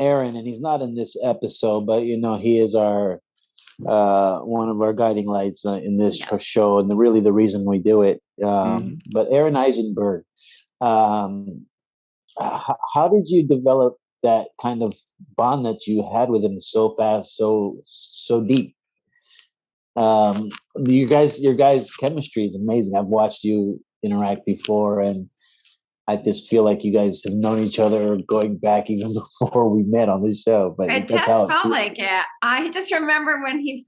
and he's not in this episode, but he is our one of our guiding lights in this show, and really the reason we do it. But Aron Eisenberg, how did you develop that kind of bond that you had with him so fast, so deep? Your guys' chemistry is amazing. I've watched you interact before, and I just feel like you guys have known each other going back even before we met on this show. But it just felt like it. I just remember when he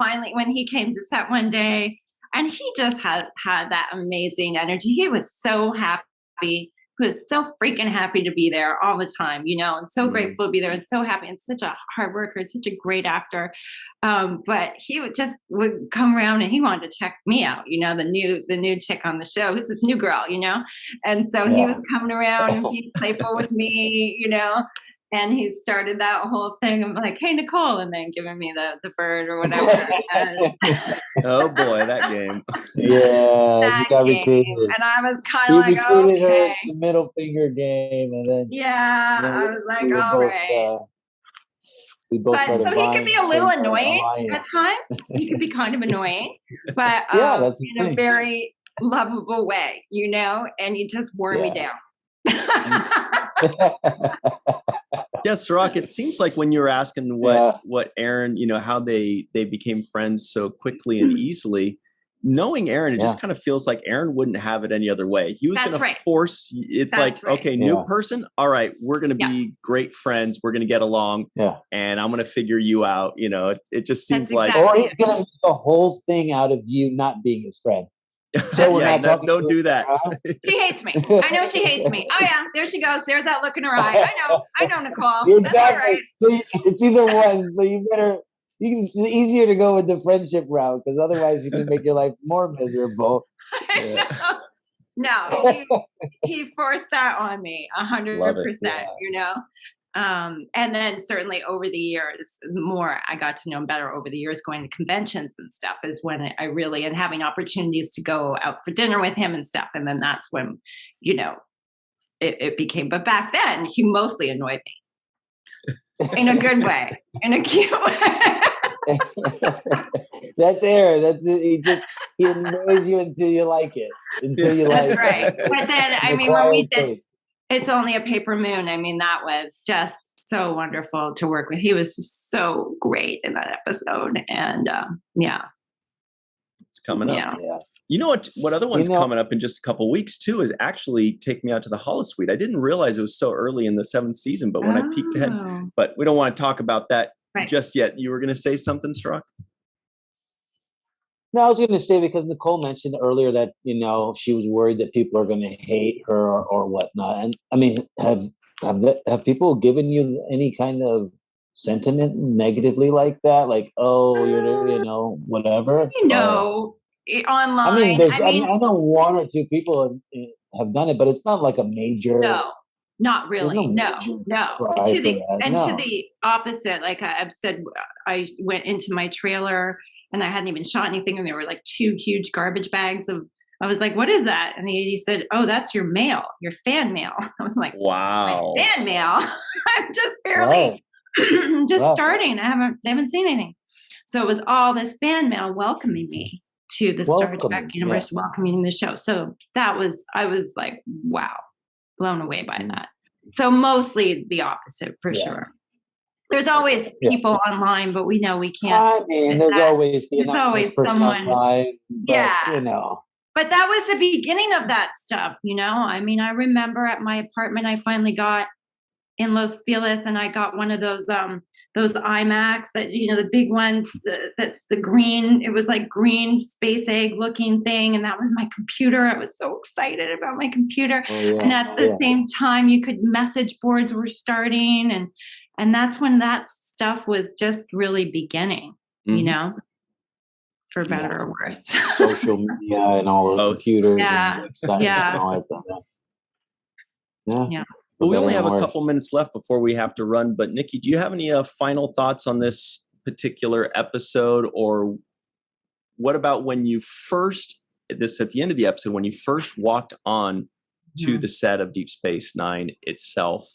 came to set one day, and he just had that amazing energy. He was so happy. He was so freaking happy to be there all the time, and so grateful to be there and so happy, and such a hard worker, and such a great actor. But he would come around and he wanted to check me out, the new chick on the show, who's this new girl, and so he was coming around and being playful with me, and he started that whole thing of like, hey, Nicole, and then giving me the bird or whatever. Oh boy, that game. Yeah, that game. And I was kind of like, okay. The middle finger game, and then I was like, all right. We both but so he could be a little annoying at times. He could be kind of annoying, but in a very lovable way, and he just wore me down. Yes, Cirroc, it seems like when you were asking what Aron, how they became friends so quickly and easily, knowing Aron, it just kind of feels like Aron wouldn't have it any other way. He was going to force, it's okay, new person. All right, we're going to be great friends. We're going to get along. Yeah. And I'm going to figure you out. It just seems like. Or he's going to make the whole thing out of you not being his friend. So don't do that. She hates me. I know she hates me. Oh yeah, there she goes. There's that look in her eye. I know, Nicole. Exactly. That's all right. So it's either one. So it's easier to go with the friendship route, because otherwise you can make your life more miserable. No, he forced that on me 100%. And then certainly over the years, more I got to know him better over the years, going to conventions and stuff is when I really, and having opportunities to go out for dinner with him and stuff. And then that's when, it became, but back then he mostly annoyed me in a good way, in a cute way. That's Aaron. That's it. He annoys you until you like it. Until you like That's right. it. But then, I mean, when we did It's Only a Paper Moon, I mean, that was just so wonderful to work with. He was just so great in that episode. And it's coming up. Yeah. You know what other one's coming up in just a couple weeks too is actually Take Me Out to the Holosuite. I didn't realize it was so early in the 7th season, but when I peeked ahead, but we don't want to talk about that just yet. You were going to say something, Cirroc? No, I was going to say, because Nicole mentioned earlier that, she was worried that people are going to hate her or whatnot. And I mean, have people given you any kind of sentiment negatively like that? Like, oh, whatever? Online. I know 1 or 2 people have done it, but it's not like a major. No, not really. No. To the opposite, like I've said, I went into my trailer and I hadn't even shot anything, and there were like 2 huge garbage bags of. I was like, "What is that?" And the AD said, "Oh, that's your mail, your fan mail." I was like, "Wow, fan mail." I'm just barely starting. They haven't seen anything. So it was all this fan mail welcoming me to the Star Trek universe, welcoming the show. So I was like, wow, blown away by that. So mostly the opposite for sure. There's always people online, but we know we can't. I mean, there's always someone. Online, but, But that was the beginning of that stuff, I mean, I remember at my apartment, I finally got in Los Feliz, and I got one of those iMacs that, the big ones, that's the green, it was like green space egg looking thing. And that was my computer. I was so excited about my computer. And at the same time, message boards were starting. And that's when that stuff was just really beginning, for better or worse. Social media and all those computers and websites and all that. Yeah. Well, we only have a couple minutes left before we have to run. But Nikki, do you have any final thoughts on this particular episode? Or what about when you first, at the end of the episode, when you first walked on to the set of Deep Space Nine itself?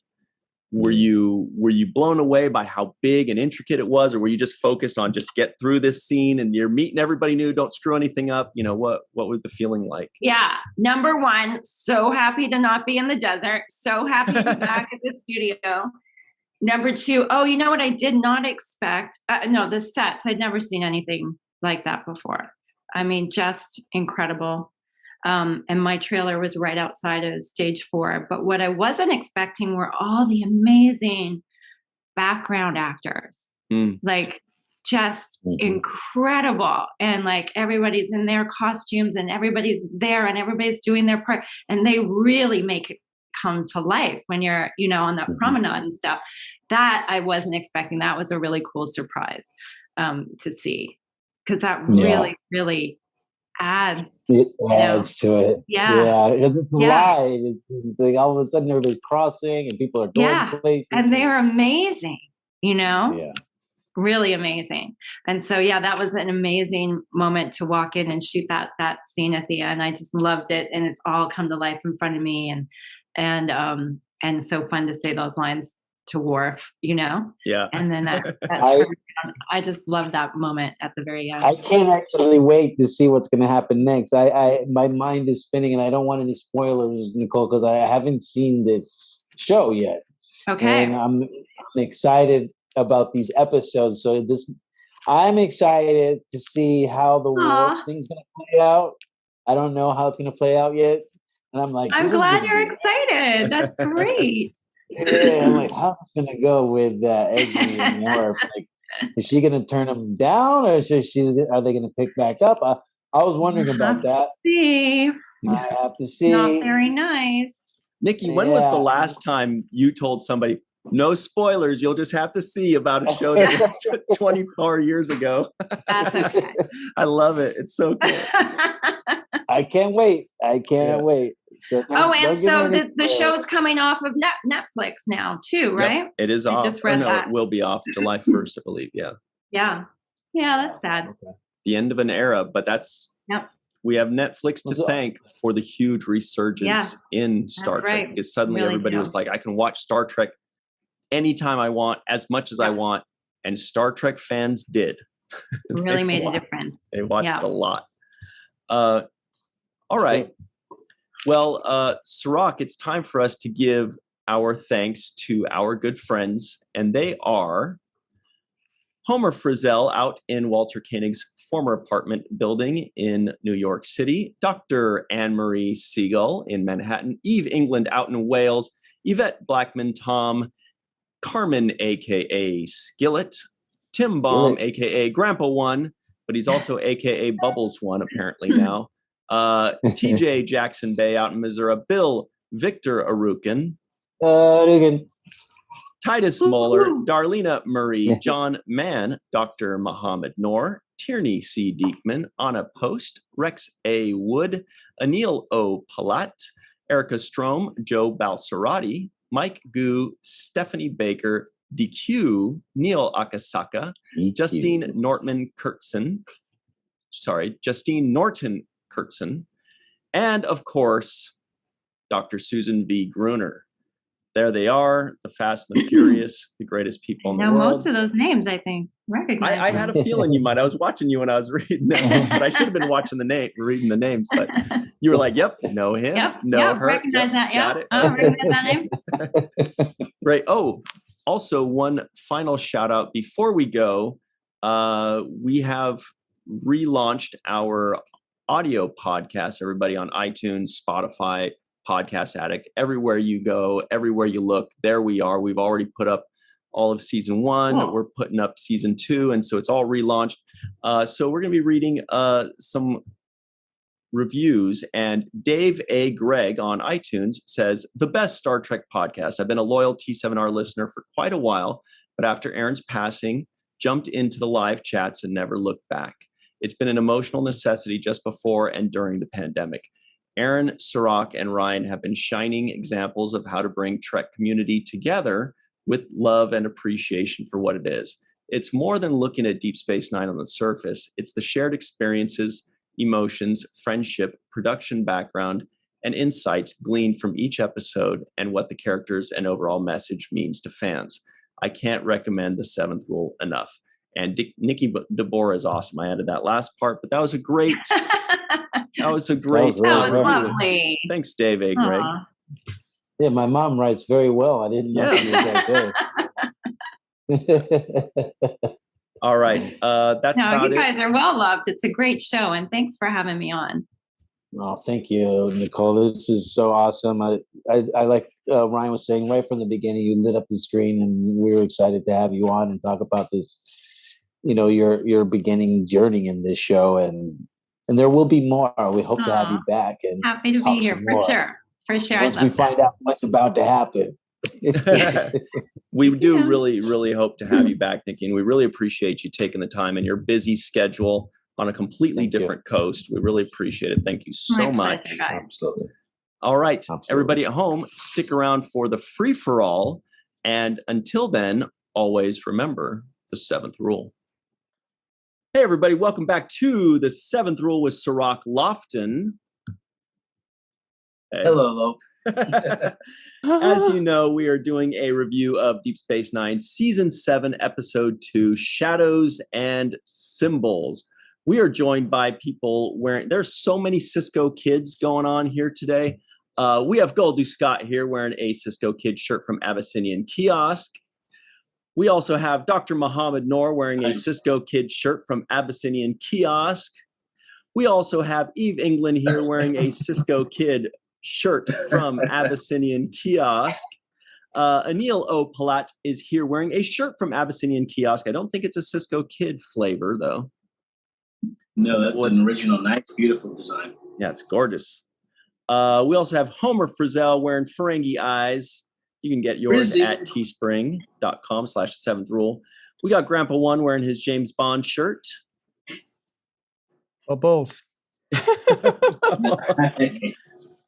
Were you blown away by how big and intricate it was, or were you just focused on just get through this scene and you're meeting everybody new, don't screw anything up? What was the feeling like? Yeah. Number 1, so happy to not be in the desert. So happy to be back at the studio. Number 2, you know what I did not expect? The sets. I'd never seen anything like that before. I mean, just incredible. And my trailer was right outside of stage 4. But what I wasn't expecting were all the amazing background actors, like just incredible. And like everybody's in their costumes and everybody's there and everybody's doing their part. And they really make it come to life when you're, on that promenade and stuff. That I wasn't expecting. That was a really cool surprise to see, because that really, really adds to it. Because it's live. It's like all of a sudden everybody's crossing and people are going places, and they're amazing, really amazing. And so that was an amazing moment to walk in and shoot that scene at the end. I just loved it, and it's all come to life in front of me, and so fun to say those lines to Worf, and then I just love that moment at the very end. I can't actually wait to see what's going to happen next. My mind is spinning, and I don't want any spoilers, Nicole, because I haven't seen this show yet. Okay. And I'm excited about these episodes. So I'm excited to see how the Worf thing's going to play out. I don't know how it's going to play out yet. And I'm like, I'm glad you're excited. That's great. Yeah, I'm like, how's it gonna go with Esme and Worf? Like, is she gonna turn them down, or are they gonna pick back up? I was wondering about that. I have to see. Not very nice. Nikki, when was the last time you told somebody, no spoilers, you'll just have to see about a show that was 24 years ago? That's okay. I love it. It's so cool. I can't wait. So the show's coming off of Netflix now too, right? Yep, it is off. Just read that. It will be off July 1st, I believe. Yeah, that's sad. Okay. The end of an era, but that's we have Netflix to thank for the huge resurgence in Star Trek, because suddenly everybody was like, I can watch Star Trek anytime I want, as much as I want, and Star Trek fans did Really made a difference. They watched it a lot. All right. Well, Cirroc, it's time for us to give our thanks to our good friends, and they are Homer Frizzell out in Walter Koenig's former apartment building in New York City, Dr. Anne-Marie Siegel in Manhattan, Eve England out in Wales, Yvette Blackman Tom, Carmen, a.k.a. Skillet, Tim Baum, a.k.a. Grandpa One, but he's also a.k.a. Bubbles One apparently now, TJ Jackson Bay out in Missouri, Bill Victor Arukin, Titus Moeller, Darlena Murray, John Mann, Dr. Muhammad Noor, Tierney C. Diekman, Anna Post, Rex A. Wood, Anil O. Palat, Erica Strom, Joe Balsarati, Mike Gu, Stephanie Baker, DQ, Neil Akasaka, Justine Norton Kurtzen, and of course, Dr. Susan V. Gruner. There they are, the Fast and the Furious, the greatest people in the world. Now, most of those names, I think, recognize. I had a feeling you might. I was watching you when I was reading them, but I should have been watching reading the names. But you were like, "Yep, know him, know her, recognize that, got it." Recognize that name. Right. Oh, also one final shout out before we go. We have relaunched our audio podcast. Everybody on iTunes, Spotify, Podcast Addict, everywhere you go, everywhere you look, there we are. We've already put up all of season 1. Oh. We're putting up season 2, and so it's all relaunched. So we're going to be reading some reviews, and Dave A. Gregg on iTunes says, the best Star Trek podcast. I've been a loyal T7R listener for quite a while, but after Aaron's passing, jumped into the live chats and never looked back. It's been an emotional necessity just before and during the pandemic. Aaron, Cirroc, and Ryan have been shining examples of how to bring Trek community together with love and appreciation for what it is. It's more than looking at Deep Space Nine on the surface. It's the shared experiences, emotions, friendship, production background, and insights gleaned from each episode and what the characters and overall message means to fans. I can't recommend The Seventh Rule enough. And Nikki DeBoer is awesome. I added that last part, but that was a great... That was lovely. Thanks, Dave A. Gregg. Yeah, my mom writes very well. I didn't know she was that good. All right. That's about it. You guys are well loved. It's a great show, and thanks for having me on. Oh, thank you, Nicole. This is so awesome. I like Ryan was saying right from the beginning, you lit up the screen, and we were excited to have you on and talk about this, your beginning journey in this show, and there will be more. We hope to have you back. And happy to be here for sure. For sure. Once we find out what's about to happen. We do really, really hope to have you back, Nikki, and we really appreciate you taking the time in your busy schedule on a completely different coast. We really appreciate it. Thank you so much. Absolutely. All right, everybody at home, stick around for the free-for-all. And until then, always remember the seventh rule. Hey, everybody, welcome back to the seventh rule with Cirroc Lofton. Hey. Hello. As you know, we are doing a review of Deep Space Nine, Season 7, Episode 2, Shadows and Symbols. We are joined by people wearing, there's so many Sisko kids going on here today. We have Goldu Scott here wearing a Sisko kid shirt from Abyssinian Kiosk. We also have Dr. Muhammad Noor wearing a Sisko kid shirt from Abyssinian Kiosk. We also have Eve England here wearing a Sisko kid shirt from Abyssinian Kiosk. Anil O. Palat is here wearing a shirt from Abyssinian Kiosk. I don't think it's a Sisko kid flavor, though. No, that's an original, nice, beautiful design. Yeah, it's gorgeous. We also have Homer Frizzell wearing Ferengi eyes. You can get yours at teespring.com/7thrule. We got Grandpa One wearing his James Bond shirt. Bubbles.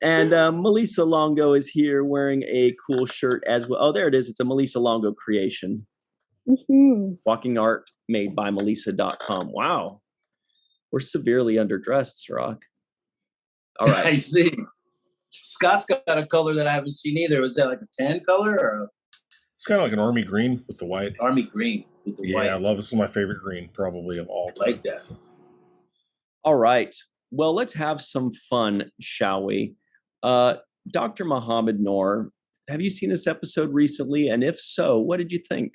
And Malissa Longo is here wearing a cool shirt as well. Oh, there it is. It's a Malissa Longo creation. Mm-hmm. Walking art made by Melissa.com. Wow. We're severely underdressed, Cirroc. All right. I see. Scott's got a color that I haven't seen either. Was that like a tan color or? It's kind of like an army green with the white. Army green. with the Yeah, white. I love this. Is my favorite green, probably of all time. Like that. All right. Well, let's have some fun, shall we? Dr. Mohammed Noor, have you seen this episode recently? And if so, what did you think?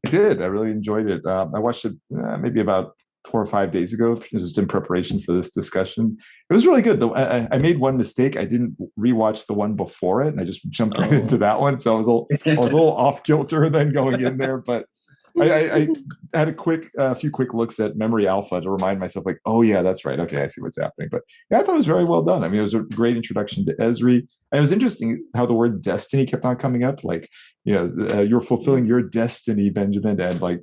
I did. I really enjoyed it. I watched it maybe about 4 or 5 days ago, just in preparation for this discussion. It was really good. I made one mistake. I didn't rewatch the one before it, and I just jumped right into that one. So I was a little off kilter then going in there, but I had a few quick looks at Memory Alpha to remind myself, like, oh yeah, that's right. Okay, I see what's happening. But yeah, I thought it was very well done. I mean, it was a great introduction to Esri. And it was interesting how the word destiny kept on coming up. Like, you're fulfilling your destiny, Benjamin, and like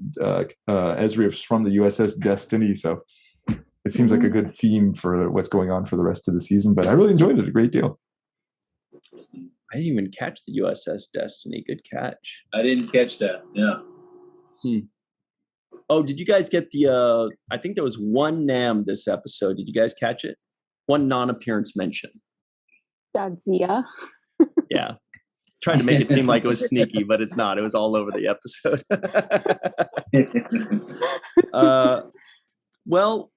Esri is from the USS Destiny. So it seems like a good theme for what's going on for the rest of the season. But I really enjoyed it a great deal. I didn't even catch the USS Destiny. Good catch. I didn't catch that. Yeah. Oh, did you guys get the I think there was one NAM this episode. Did you guys catch it? One non-appearance mention. Jadzia. Yeah. Trying to make it seem like it was sneaky, but it's not. It was all over the episode. Well,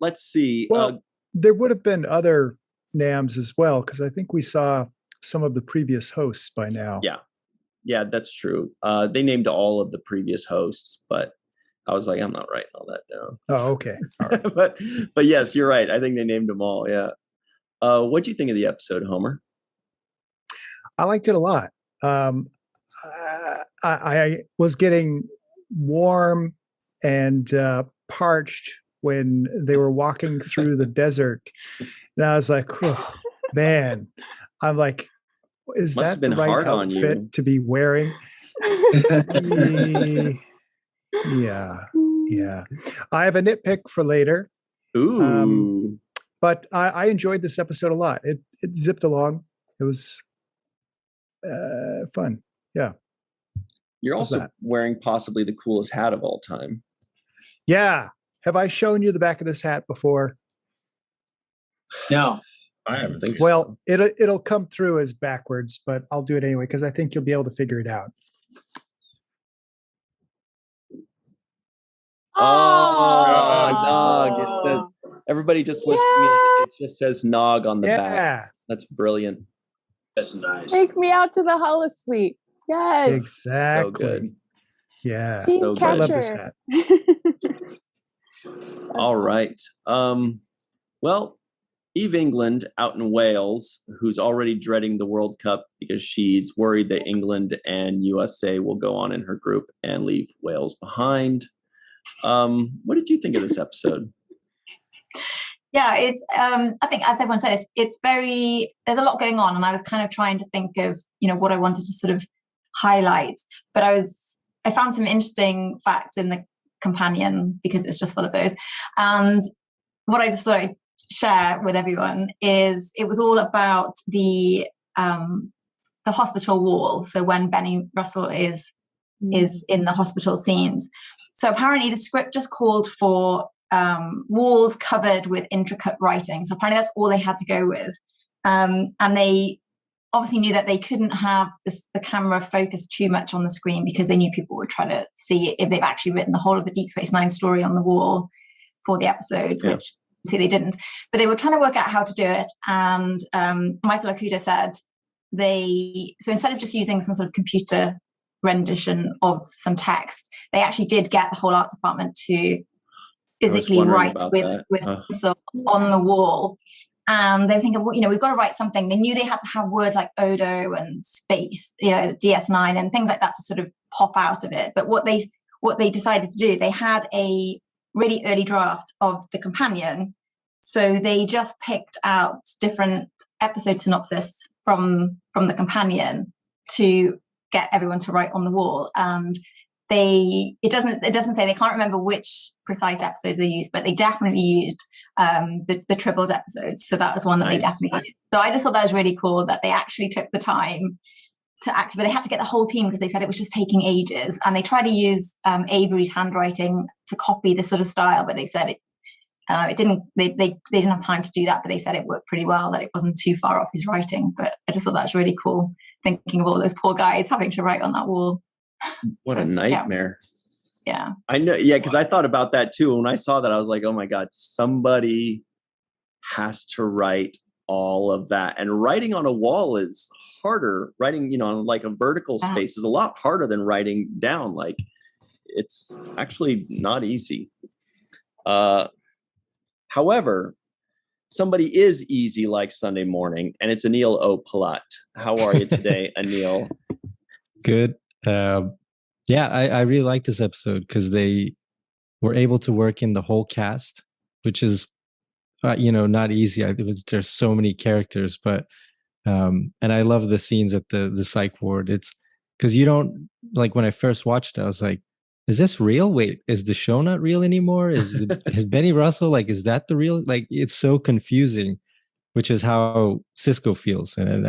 let's see. Well, there would have been other NAMs as well, because I think we saw some of the previous hosts by now. Yeah, that's true. They named all of the previous hosts, but I was like, I'm not writing all that down. Oh, okay. All right. but yes, you're right. I think they named them all. Yeah. What do you think of the episode, Homer? I liked it a lot. I was getting warm and parched when they were walking through the desert, and I was like, oh, man, I'm like, is that the right outfit to be wearing? Yeah. I have a nitpick for later. Ooh. But I enjoyed this episode a lot. It zipped along. It was fun. Yeah. You're also wearing possibly the coolest hat of all time. Yeah. Have I shown you the back of this hat before? No. I haven't seen Well, it'll come through as backwards, but I'll do it anyway because I think you'll be able to figure it out. Nog. It says, everybody just listening in, it just says Nog on the back. That's brilliant. That's nice. Take me out to the holosuite. Yes. Exactly. So good. Yeah. So good. I love this hat. All right. Well, Eve England out in Wales, who's already dreading the World Cup because she's worried that England and USA will go on in her group and leave Wales behind. What did you think of this episode? Yeah, it's I think, as everyone said, it's very, there's a lot going on, and I was kind of trying to think of, what I wanted to sort of highlight, but I found some interesting facts in the companion because it's just full of those. And what I just thought I'd share with everyone is it was all about the hospital wall. So when Benny Russell is in the hospital scenes. So apparently the script just called for walls covered with intricate writing. So apparently that's all they had to go with. And they obviously knew that they couldn't have the camera focus too much on the screen because they knew people would try to see if they've actually written the whole of the Deep Space Nine story on the wall for the episode, which see they didn't. But they were trying to work out how to do it. And Michael Okuda said so instead of just using some sort of computer rendition of some text, they actually did get the whole art department to physically write with pencil on the wall. And they were thinking, well, we've got to write something. They knew they had to have words like Odo and space, DS9 and things like that to sort of pop out of it. But what they decided to do, they had a really early draft of the companion. So they just picked out different episode synopsis from the companion to get everyone to write on the wall. And it doesn't say, they can't remember which precise episodes they used, but they definitely used the Tribbles episodes. So that was one that they definitely used. So I just thought that was really cool that they actually took the time to activate. They had to get the whole team because they said it was just taking ages. And they tried to use Avery's handwriting to copy this sort of style, but they said it didn't. They didn't have time to do that, but they said it worked pretty well, that it wasn't too far off his writing. But I just thought that was really cool, thinking of all those poor guys having to write on that wall. What a nightmare. Yeah. I know. Yeah. Cause I thought about that too. When I saw that, I was like, oh my God, somebody has to write all of that. And writing on a wall is harder. Writing, on like a vertical space is a lot harder than writing down. Like it's actually not easy. However, somebody is easy like Sunday morning, and it's Anil O. Palat. How are you today, Anil? Good. Yeah, I really like this episode because they were able to work in the whole cast, which is, not easy. There's so many characters, but and I love the scenes at the psych ward. It's because you don't, like, when I first watched it, I was like, is this real? Wait, is the show not real anymore? Is Benny Russell, like, is that the real? Like, it's so confusing, which is how Sisko feels, and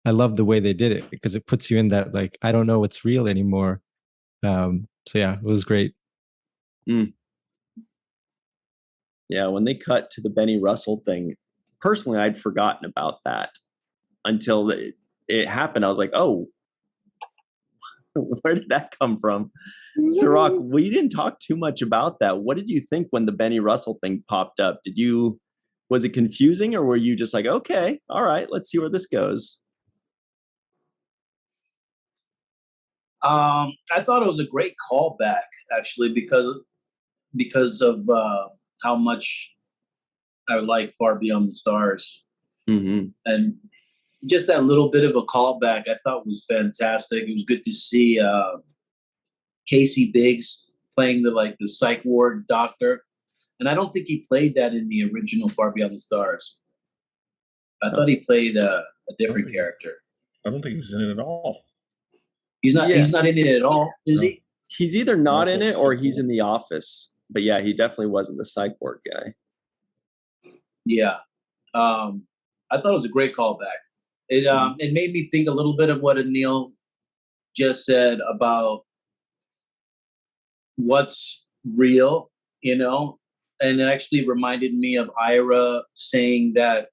I love the way they did it because it puts you in that, like, I don't know what's real anymore. So yeah, it was great. Yeah, when they cut to the Benny Russell thing, personally, I'd forgotten about that until it happened. I was like, oh, where did that come from? Cirroc, we didn't talk too much about that. What did you think when the Benny Russell thing popped up? Was it confusing, or were you just like, okay, all right, let's see where this goes? I thought it was a great callback, actually, because of how much I like Far Beyond the Stars. Mm-hmm. And just that little bit of a callback I thought was fantastic. It was good to see Casey Biggs playing the psych ward doctor. And I don't think he played that in the original Far Beyond the Stars. I thought he played a different character. I don't think he was in it at all. He's not in it at all, is he? He's either not in it or he's in the office. But yeah, he definitely wasn't the psych ward guy. Yeah. I thought it was a great callback. It made me think a little bit of what Anil just said about what's real, and it actually reminded me of Ira saying that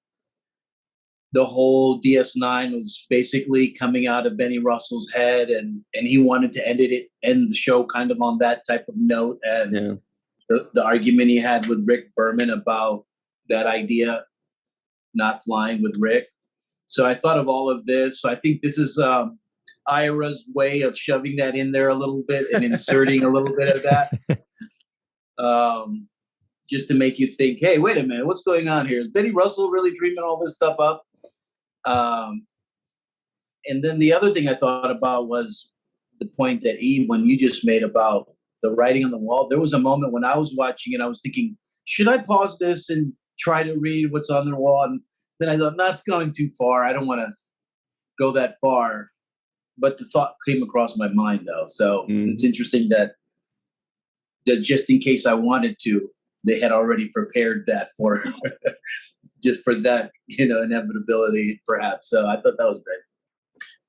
the whole DS9 was basically coming out of Benny Russell's head, and he wanted to end the show kind of on that type of note. And the argument he had with Rick Berman about that idea not flying with Rick. So I thought of all of this. So I think this is Ira's way of shoving that in there a little bit and inserting a little bit of that. Just to make you think, hey, wait a minute, what's going on here? Is Benny Russell really dreaming all this stuff up? And then the other thing I thought about was the point that Eve, when you just made about the writing on the wall. There was a moment when I was watching it, I was thinking, should I pause this and try to read what's on the wall? And then I thought, that's going too far. I don't want to go that far. But the thought came across my mind, though. So it's interesting that just in case I wanted to, they had already prepared that for just for that, inevitability, perhaps. So I thought that was great.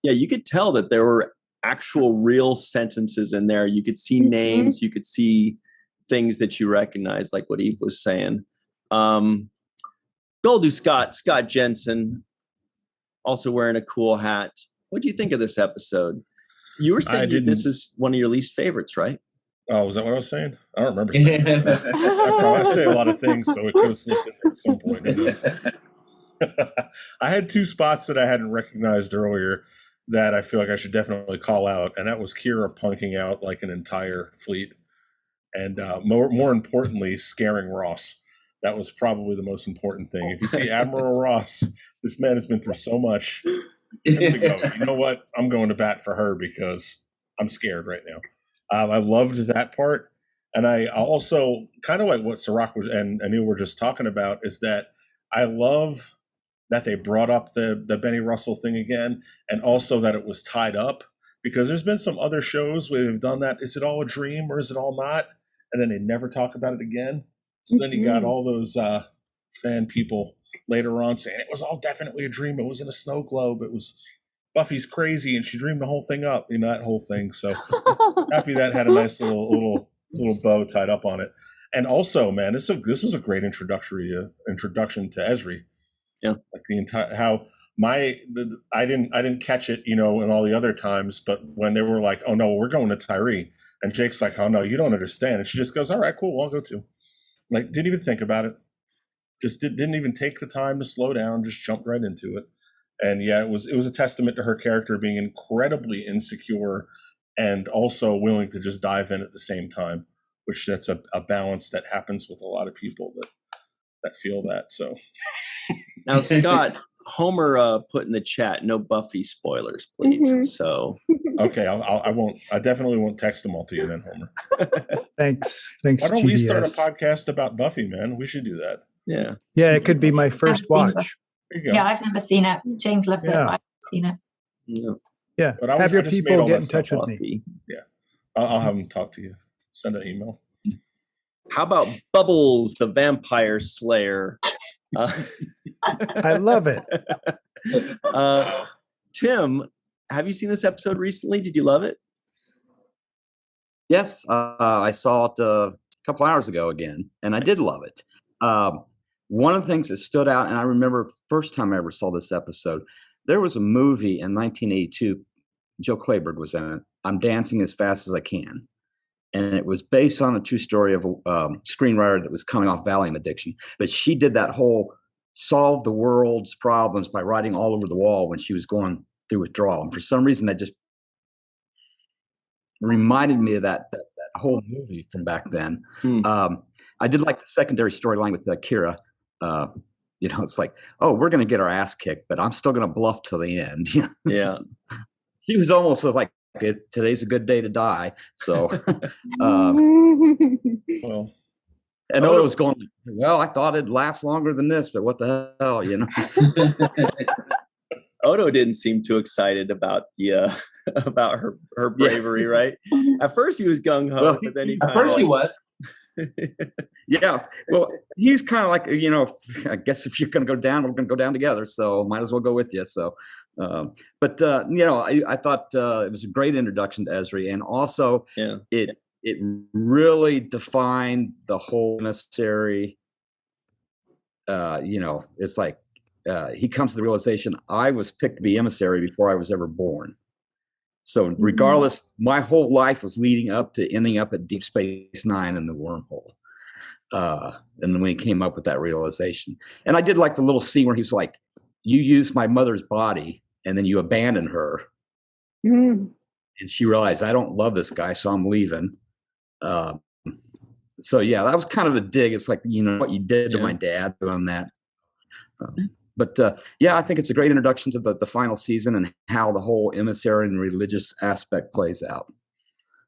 Yeah, you could tell that there were actual real sentences in there. You could see names, you could see things that you recognize, like what Eve was saying. Goldu Scott Jensen, also wearing a cool hat. What do you think of this episode? You were saying this is one of your least favorites, right? Oh, was that what I was saying? I don't remember saying that. I say a lot of things, so it could have slipped in there at some point. I had two spots that I hadn't recognized earlier that I feel like I should definitely call out, and that was Kira punking out like an entire fleet, and more importantly, scaring Ross. That was probably the most important thing. If you see Admiral Ross, this man has been through so much. You know what? I'm going to bat for her because I'm scared right now. I loved that part. And I also kind of like what Cirroc and Anil were just talking about is that I love that they brought up the Benny Russell thing again, and also that it was tied up, because there's been some other shows where they've done that. Is it all a dream or is it all not? And then they never talk about it again. So then you got all those fan people later on saying it was all definitely a dream. It was in a snow globe. It was Buffy's crazy and she dreamed the whole thing up, that whole thing. So happy that had a nice little bow tied up on it. And also, man, this was a great introduction to Ezri. Yeah, like the entire I didn't catch it, in all the other times, but when they were like, oh no, we're going to Tyree, And Jake's like, oh, no, you don't understand. And she just goes, all right, cool, I'll go too. Like, didn't even think about it. Just didn't even take the time to slow down, just jumped right into it. And yeah, it was a testament to her character being incredibly insecure and also willing to just dive in at the same time, which that's a balance that happens with a lot of people that feel that. So now, Scott, Homer put in the chat, no Buffy spoilers, please. Mm-hmm. So okay, I definitely won't text them all to you then, Homer. Thanks. Why don't we start a podcast about Buffy, man? We should do that. Yeah. Yeah, it could be my first watch. Yeah, I've never seen it. James loves it, but I've never seen it. Yeah. But have your people get in touch with me. Yeah. I'll have them talk to you. Send an email. How about Bubbles, the Vampire Slayer? I love it. Tim, have you seen this episode recently? Did you love it? Yes, I saw it a couple hours ago again, and I did love it. One of the things that stood out, and I remember first time I ever saw this episode, there was a movie in 1982, Joe Clayburgh was in it, I'm Dancing as Fast as I Can. And it was based on a true story of a screenwriter that was coming off Valium addiction. But she did that whole solve the world's problems by writing all over the wall when she was going through withdrawal. And for some reason, that just reminded me of that whole movie from back then. I did like the secondary storyline with Kira. It's like, oh, we're going to get our ass kicked, but I'm still going to bluff till the end. Yeah. He was almost like, today's a good day to die. So, well, and Odo was going, well, I thought it'd last longer than this, but what the hell, Odo didn't seem too excited about the about her bravery, right? At first he was gung ho, but then he was. Yeah, well, he's kind of like, I guess if you're going to go down, we're going to go down together, so might as well go with you. So, I thought it was a great introduction to Ezri, and also it really defined the whole emissary. It's like he comes to the realization, I was picked to be emissary before I was ever born. So regardless, my whole life was leading up to ending up at Deep Space Nine in the wormhole. And then when he came up with that realization, and I did like the little scene where he was like, you used my mother's body and then you abandoned her. And she realized, I don't love this guy, so I'm leaving. So yeah, that was kind of a dig. It's like, what you did to my dad doing that. But I think it's a great introduction to the final season and how the whole emissary and religious aspect plays out.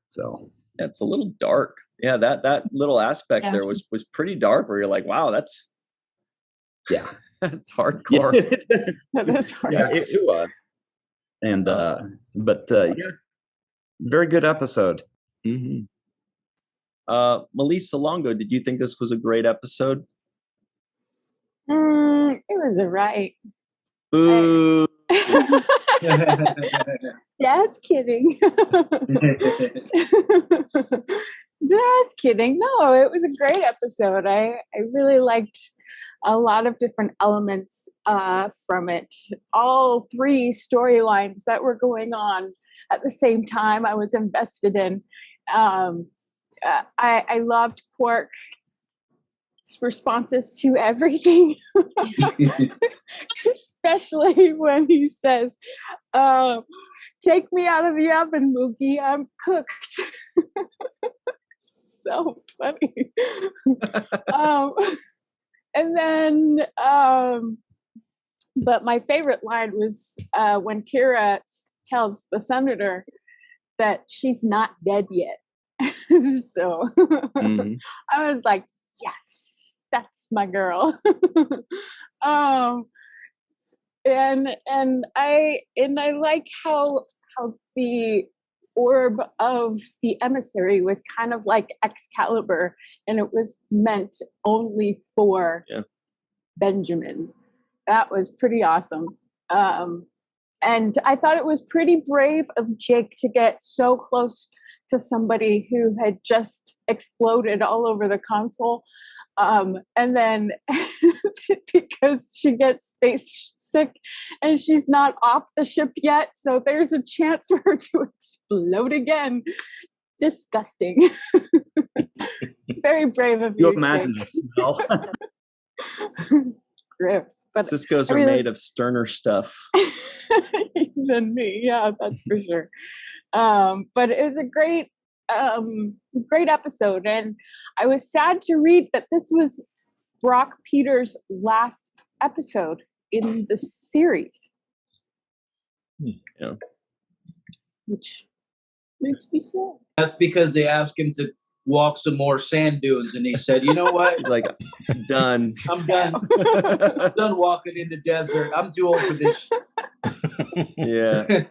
So it's a little dark. Yeah, that little aspect there was pretty dark. Where you're like, wow, that's hardcore. That is hard. Yeah, it was. And very good episode. Mm-hmm. Malissa Longo, did you think this was a great episode? It was alright. Boo. Dad's kidding. Just kidding. No, it was a great episode. I really liked a lot of different elements from it. All three storylines that were going on at the same time I was invested in. I loved Quark's responses to everything, especially when he says, take me out of the oven, Mookie, I'm cooked. So funny. And then but my favorite line was when Kira tells the senator that she's not dead yet. So I was like, yes, that's my girl. And I like how the orb of the emissary was kind of like Excalibur, and it was meant only for Benjamin. That was pretty awesome. And I thought it was pretty brave of Jake to get so close to somebody who had just exploded all over the console. And then because she gets space sick and she's not off the ship yet, so there's a chance for her to explode again. disgusting. Very brave of you. You imagine the smell. Gross. But Siskos I are really- made of sterner stuff. than me. Yeah, that's for sure. But it was a great episode, and I was sad to read that this was Brock Peters' last episode in the series. Yeah. Which makes me sad. That's because they asked him to walk some more sand dunes, and he said, "You know what? He's like, done. I'm done. I'm done walking in the desert. I'm too old for this." Yeah.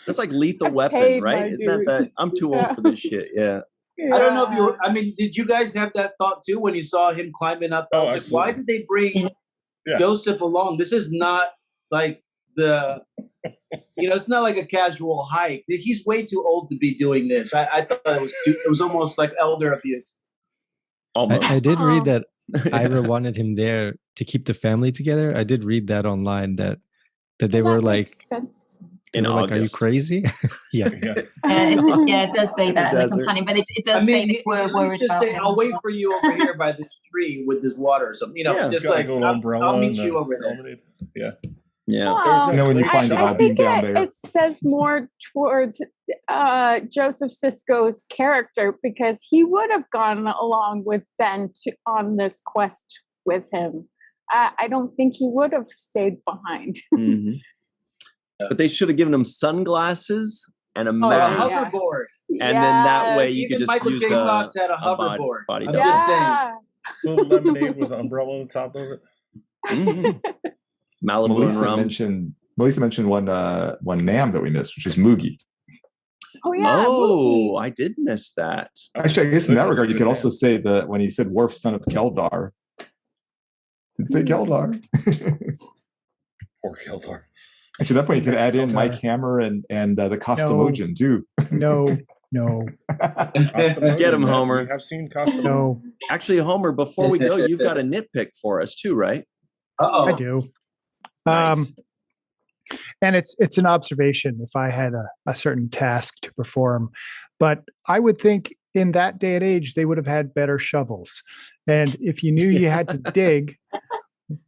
That's like Lethal I Weapon, paid right? my Isn't that dues. that? I'm too old for this shit. Yeah. I don't know if you were, I mean, did you guys have that thought too when you saw him climbing up? I was like, why did they bring Joseph along? This is not like it's not like a casual hike. He's way too old to be doing this. I thought it was almost like elder abuse. I did read that Ira wanted him there to keep the family together. I did read that online that they were like, in August. Are you crazy? Yeah. It does say that in the companion, but it does say that we're worried just about say, him. I'll wait for you over here by this tree with this water or something. Just like, a little umbrella. I'll meet you over there. Yeah. Yeah. Well, when you find it all being down there. It says more towards Joseph Sisko's character, because he would have gone along with Ben on this quest with him. I don't think he would have stayed behind. Mm-hmm. But they should have given him sunglasses and a A mask. hoverboard. And then that way you Even could just Michael use J. a Fox had a hoverboard. body I'm double. just saying. A little lemonade with an umbrella on the top of it. Mhm. Malibu and rum. Melissa mentioned one NAM that we missed, which is Moogie. Oh yeah. Oh, I did miss that. Actually, I guess in that That's a regard, you good could name. also say that when he said Worf, son of Keldar. Didn't say Keldar. Poor Keldar. Actually, at that point, you could add in Keldar. Mike Hammer and the Costomogen too. No. Get him, Homer. We have seen Costomogen. No, Actually, Homer, before we go, you've got a nitpick for us too, right? Uh-oh. I do. Nice. And it's an observation if I had a certain task to perform. But I would think in that day and age, they would have had better shovels. And if you knew you had to dig,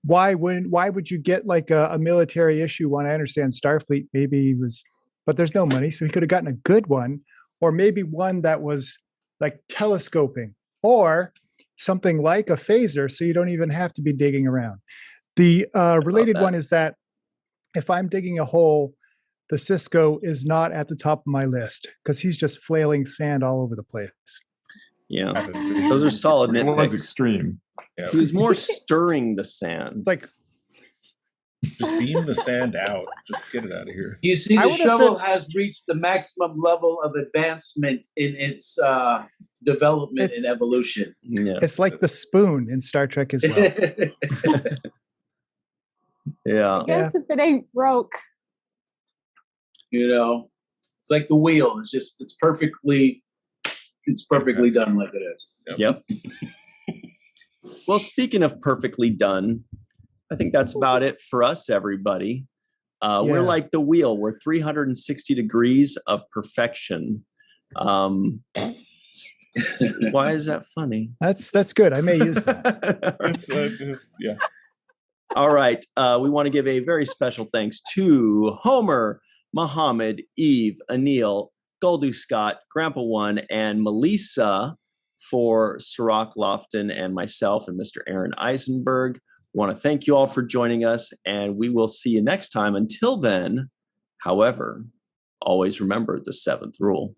why would you get like a military issue one? I understand Starfleet maybe was, but there's no money. So he could have gotten a good one, or maybe one that was like telescoping, or something like a phaser. So you don't even have to be digging around. The related one is that if I'm digging a hole, the Sisko is not at the top of my list because he's just flailing sand all over the place. Yeah. Those are solid It was nitpicks. extreme. Yeah. He was more stirring the sand. Like, Just beam the sand out. Just get it out of here. You see, I the would've shovel said- has reached the maximum level of advancement in its development It's- and evolution. Yeah. it's like the spoon in Star Trek as well. Yeah. I guess if it ain't broke. It's like the wheel. It's perfectly done like it is. Yep. Well, speaking of perfectly done, I think that's about it for us, everybody. We're Yeah. like the wheel. We're 360 degrees of perfection. Why is that funny? That's good. I may use that. Yeah. All right. We want to give a very special thanks to Homer, Muhammad, Eve, Anil, Goldu Scott, Grandpa One, and Melissa for Cirroc, Lofton, and myself and Mr. Aron Eisenberg. Want to thank you all for joining us, and we will see you next time. Until then, however, always remember the seventh rule.